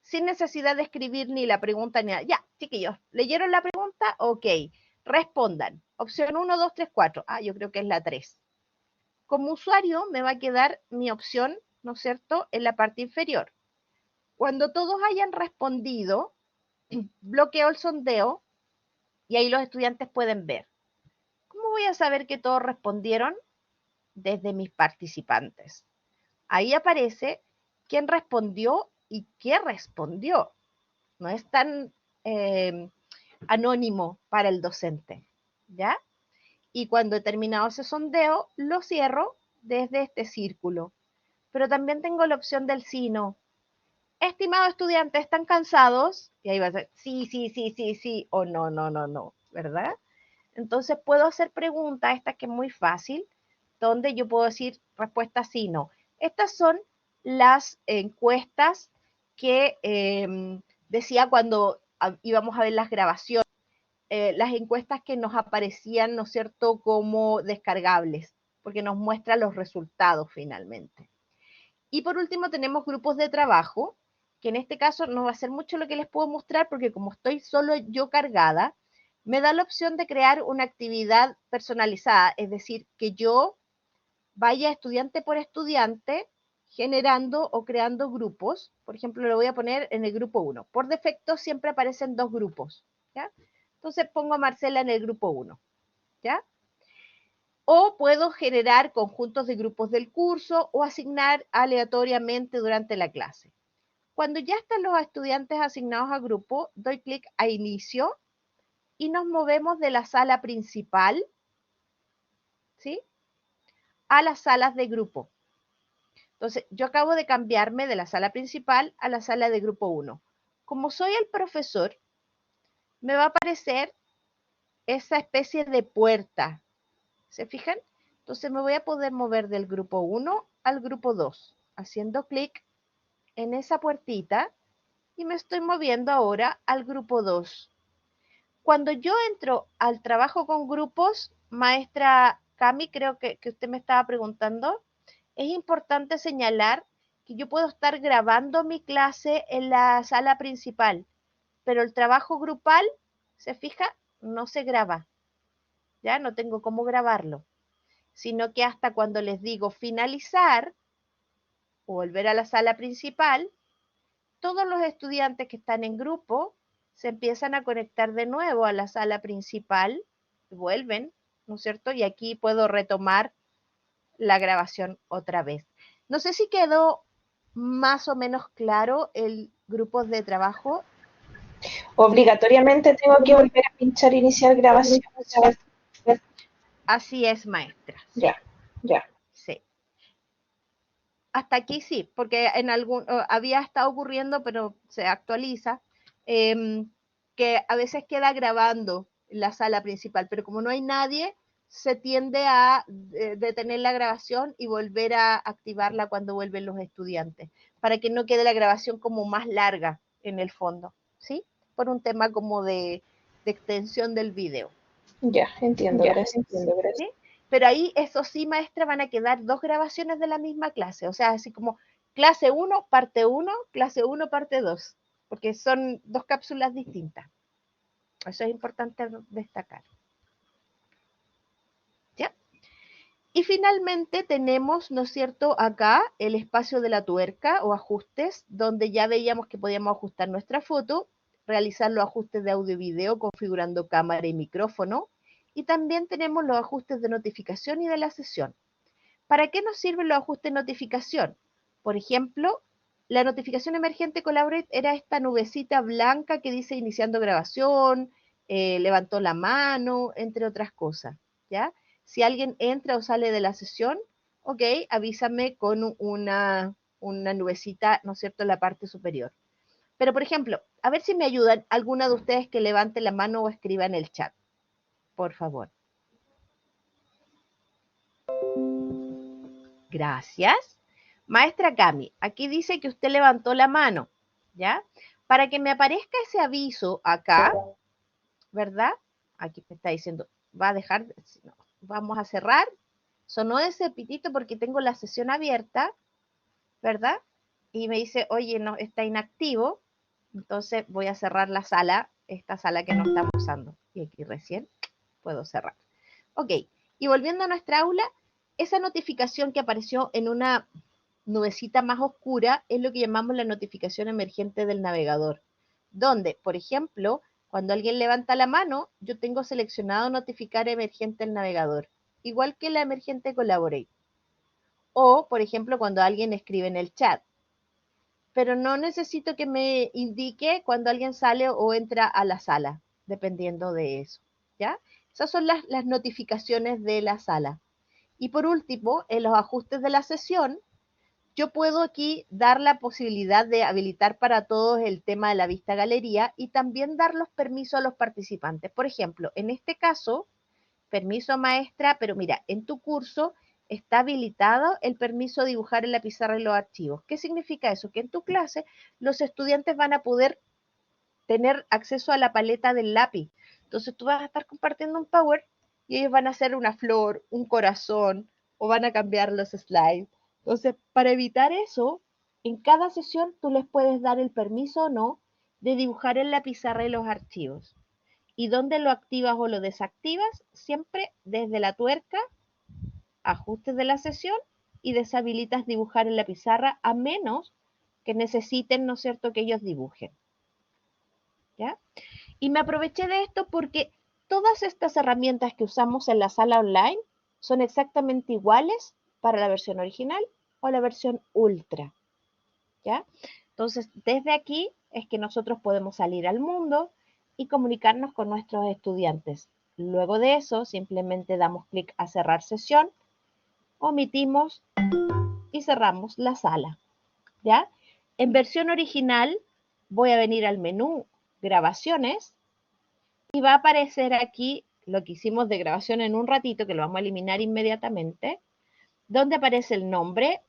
sin necesidad de escribir ni la pregunta ni nada. Ya, chiquillos, ¿leyeron la pregunta? Ok, respondan. Opción 1, 2, 3, 4. Ah, yo creo que es la 3. Como usuario me va a quedar mi opción, ¿no es cierto?, en la parte inferior. Cuando todos hayan respondido, bloqueo el sondeo y ahí los estudiantes pueden ver. ¿Cómo voy a saber que todos respondieron? Desde mis participantes. Ahí aparece quién respondió y qué respondió. No es tan anónimo para el docente, ¿ya? Y cuando he terminado ese sondeo, lo cierro desde este círculo. Pero también tengo la opción del sí, no. Estimados estudiantes, ¿están cansados? Y ahí va a ser sí, sí, sí, sí, sí, o no, no, no, no, ¿verdad? Entonces puedo hacer preguntas, esta que es muy fácil, donde yo puedo decir respuesta sí, no. Estas son las encuestas que decía cuando íbamos a ver las grabaciones, las encuestas que nos aparecían, ¿no es cierto?, como descargables, porque nos muestra los resultados finalmente. Y por último tenemos grupos de trabajo, que en este caso no va a ser mucho lo que les puedo mostrar, porque como estoy solo yo cargada, me da la opción de crear una actividad personalizada, es decir, que yo vaya estudiante por estudiante generando o creando grupos. Por ejemplo, lo voy a poner en el grupo 1. Por defecto siempre aparecen 2 grupos, ¿ya? Entonces pongo a Marcela en el grupo 1, ¿ya? O puedo generar conjuntos de grupos del curso o asignar aleatoriamente durante la clase. Cuando ya están los estudiantes asignados a grupo, doy clic a inicio y nos movemos de la sala principal, ¿sí?, a las salas de grupo. Entonces, yo acabo de cambiarme de la sala principal a la sala de grupo 1. Como soy el profesor, me va a aparecer esa especie de puerta. ¿Se fijan? Entonces me voy a poder mover del grupo 1 al grupo 2, haciendo clic en esa puertita y me estoy moviendo ahora al grupo 2. Cuando yo entro al trabajo con grupos, maestra Cami, creo que usted me estaba preguntando, es importante señalar que yo puedo estar grabando mi clase en la sala principal, pero el trabajo grupal, ¿se fija?, no se graba. Ya no tengo cómo grabarlo, sino que hasta cuando les digo finalizar o volver a la sala principal, todos los estudiantes que están en grupo se empiezan a conectar de nuevo a la sala principal, vuelven, ¿no es cierto? Y aquí puedo retomar la grabación otra vez. No sé si quedó más o menos claro el grupo de trabajo. Obligatoriamente tengo que volver a pinchar iniciar grabación. Así es, maestra. Sí. Ya. Sí. Hasta aquí sí, porque en había estado ocurriendo, pero se actualiza, que a veces queda grabando la sala principal, pero como no hay nadie, se tiende a detener la grabación y volver a activarla cuando vuelven los estudiantes, para que no quede la grabación como más larga en el fondo, ¿sí? Por un tema como de extensión del video. Ya, entiendo, gracias. ¿Sí? Pero ahí, eso sí, maestra, van a quedar 2 grabaciones de la misma clase, o sea, así como clase 1, parte 1, clase 1, parte 2, porque son 2 cápsulas distintas. Eso es importante destacar. ¿Ya? Y finalmente tenemos, ¿no es cierto?, acá el espacio de la tuerca o ajustes, donde ya veíamos que podíamos ajustar nuestra foto, realizar los ajustes de audio y video configurando cámara y micrófono, y también tenemos los ajustes de notificación y de la sesión. ¿Para qué nos sirven los ajustes de notificación? Por ejemplo, la notificación emergente Collaborate era esta nubecita blanca que dice iniciando grabación, levantó la mano, entre otras cosas, ¿ya? Si alguien entra o sale de la sesión, ok, avísame con una nubecita, ¿no es cierto?, en la parte superior. Pero, por ejemplo, a ver si me ayudan alguna de ustedes que levante la mano o escriba en el chat, por favor. Gracias. Maestra Cami, aquí dice que usted levantó la mano, ¿ya? Para que me aparezca ese aviso acá, ¿verdad? Aquí me está diciendo, va a dejar, no, vamos a cerrar. Sonó ese pitito porque tengo la sesión abierta, ¿verdad? Y me dice, oye, no, está inactivo. Entonces voy a cerrar la sala, esta sala que no estamos usando. Y aquí recién puedo cerrar. Ok, y volviendo a nuestra aula, esa notificación que apareció en una nubecita más oscura es lo que llamamos la notificación emergente del navegador, donde, por ejemplo, cuando alguien levanta la mano, yo tengo seleccionado notificar emergente el navegador, igual que la emergente Collaborate. O, por ejemplo, cuando alguien escribe en el chat, pero no necesito que me indique cuando alguien sale o entra a la sala, dependiendo de eso, ¿ya? Esas son las notificaciones de la sala. Y por último, en los ajustes de la sesión, yo puedo aquí dar la posibilidad de habilitar para todos el tema de la vista galería y también dar los permisos a los participantes. Por ejemplo, en este caso, permiso a maestra, pero mira, en tu curso está habilitado el permiso de dibujar en la pizarra y los archivos. ¿Qué significa eso? Que en tu clase los estudiantes van a poder tener acceso a la paleta del lápiz. Entonces tú vas a estar compartiendo un Power y ellos van a hacer una flor, un corazón o van a cambiar los slides. Entonces, para evitar eso, en cada sesión tú les puedes dar el permiso o no de dibujar en la pizarra y los archivos. ¿Y dónde lo activas o lo desactivas? Siempre desde la tuerca, ajustes de la sesión y deshabilitas dibujar en la pizarra a menos que necesiten, ¿no es cierto?, que ellos dibujen. ¿Ya? Y me aproveché de esto porque todas estas herramientas que usamos en la sala online son exactamente iguales para la versión original o la versión ultra, ¿ya? Entonces, desde aquí es que nosotros podemos salir al mundo y comunicarnos con nuestros estudiantes. Luego de eso, simplemente damos clic a cerrar sesión, omitimos y cerramos la sala, ¿ya? En versión original, voy a venir al menú Grabaciones y va a aparecer aquí lo que hicimos de grabación en un ratito, que lo vamos a eliminar inmediatamente, donde aparece el nombre,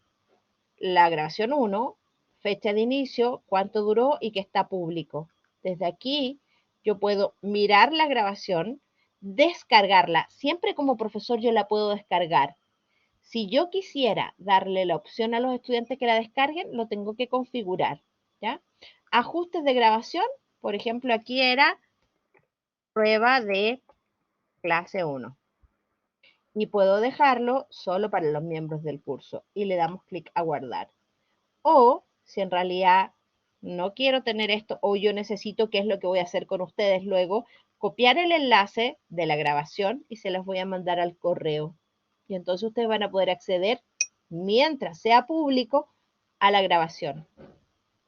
la grabación 1, fecha de inicio, cuánto duró y que está público. Desde aquí yo puedo mirar la grabación, descargarla. Siempre como profesor yo la puedo descargar. Si yo quisiera darle la opción a los estudiantes que la descarguen, lo tengo que configurar, ¿ya? Ajustes de grabación, por ejemplo, aquí era prueba de clase 1. Y puedo dejarlo solo para los miembros del curso y le damos clic a guardar. O si en realidad no quiero tener esto o yo necesito, qué es lo que voy a hacer con ustedes luego, copiar el enlace de la grabación y se los voy a mandar al correo. Y entonces ustedes van a poder acceder, mientras sea público, a la grabación,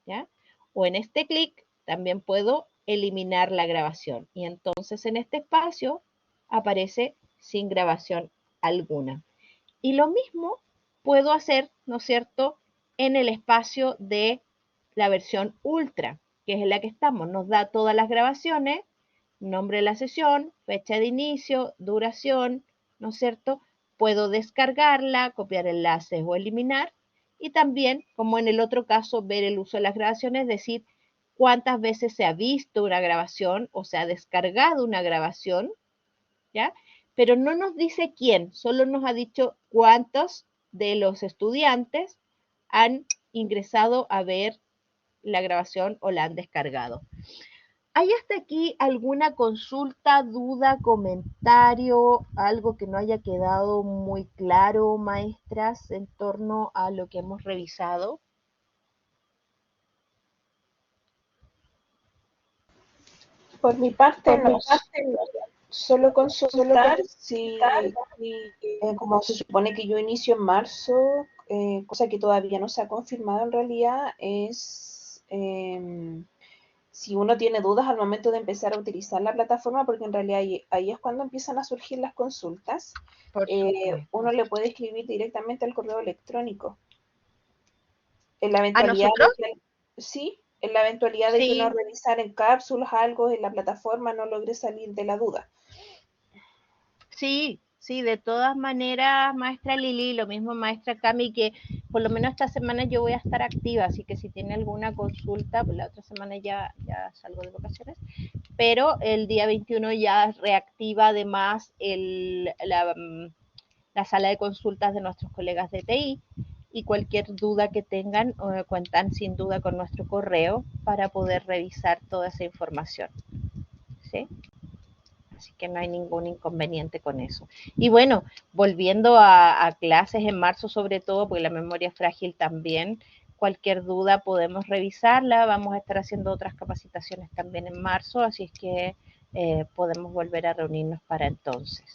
¿ya? O en este clic también puedo eliminar la grabación. Y entonces en este espacio aparece sin grabación alguna. Y lo mismo puedo hacer, ¿no es cierto?, en el espacio de la versión ultra, que es en la que estamos. Nos da todas las grabaciones, nombre de la sesión, fecha de inicio, duración, ¿no es cierto? Puedo descargarla, copiar enlaces o eliminar. Y también, como en el otro caso, ver el uso de las grabaciones, es decir, cuántas veces se ha visto una grabación o se ha descargado una grabación, ¿ya? Pero no nos dice quién, solo nos ha dicho cuántos de los estudiantes han ingresado a ver la grabación o la han descargado. ¿Hay hasta aquí alguna consulta, duda, comentario, algo que no haya quedado muy claro, maestras, en torno a lo que hemos revisado? Por mi parte, no. Solo consultar si, como se supone que yo inicio en marzo, cosa que todavía no se ha confirmado en realidad, es si uno tiene dudas al momento de empezar a utilizar la plataforma, porque en realidad ahí es cuando empiezan a surgir las consultas, uno le puede escribir directamente al correo electrónico. En la eventualidad ¿A nosotros? Sí, en la eventualidad de que Sí. uno revisar en cápsulas algo en la plataforma no logre salir de la duda. Sí, sí, de todas maneras, maestra Lili, lo mismo maestra Cami, que por por lo menos esta semana yo voy a estar activa, así que si tiene alguna consulta, pues la otra semana ya salgo de vacaciones, pero el día 21 ya reactiva además la sala de consultas de nuestros colegas de TI, y cualquier duda que tengan, cuentan sin duda con nuestro correo para poder revisar toda esa información. ¿Sí? Así que no hay ningún inconveniente con eso. Y bueno, volviendo a clases en marzo sobre todo, porque la memoria es frágil también, cualquier duda podemos revisarla, vamos a estar haciendo otras capacitaciones también en marzo, así es que podemos volver a reunirnos para entonces.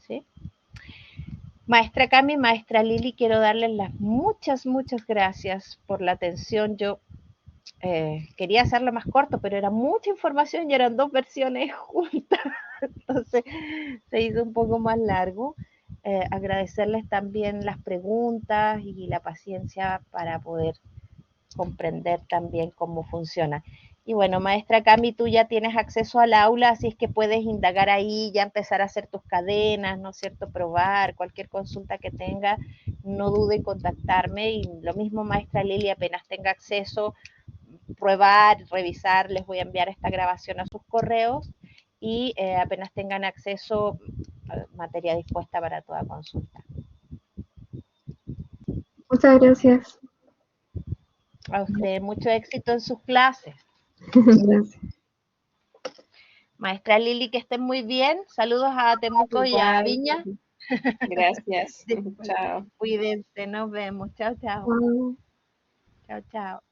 ¿Sí? Maestra Cami, maestra Lili, quiero darles las muchas gracias por la atención. Yo quería hacerlo más corto, pero era mucha información y eran 2 versiones juntas, entonces se hizo un poco más largo. Agradecerles también las preguntas y la paciencia para poder comprender también cómo funciona. Y bueno, maestra Cami, tú ya tienes acceso al aula, así es que puedes indagar ahí, ya empezar a hacer tus cadenas, ¿no es cierto? Probar cualquier consulta que tenga, no dude en contactarme. Y lo mismo, maestra Lili, apenas tenga acceso, probar, revisar, les voy a enviar esta grabación a sus correos y apenas tengan acceso, materia dispuesta para toda consulta. Muchas gracias. A usted mucho éxito en sus clases. Gracias. Maestra Lili, que estén muy bien. Saludos a Temuco y a Viña. Gracias. Chao. Cuídense, nos vemos. Chao, chao. Wow. Chao, chao.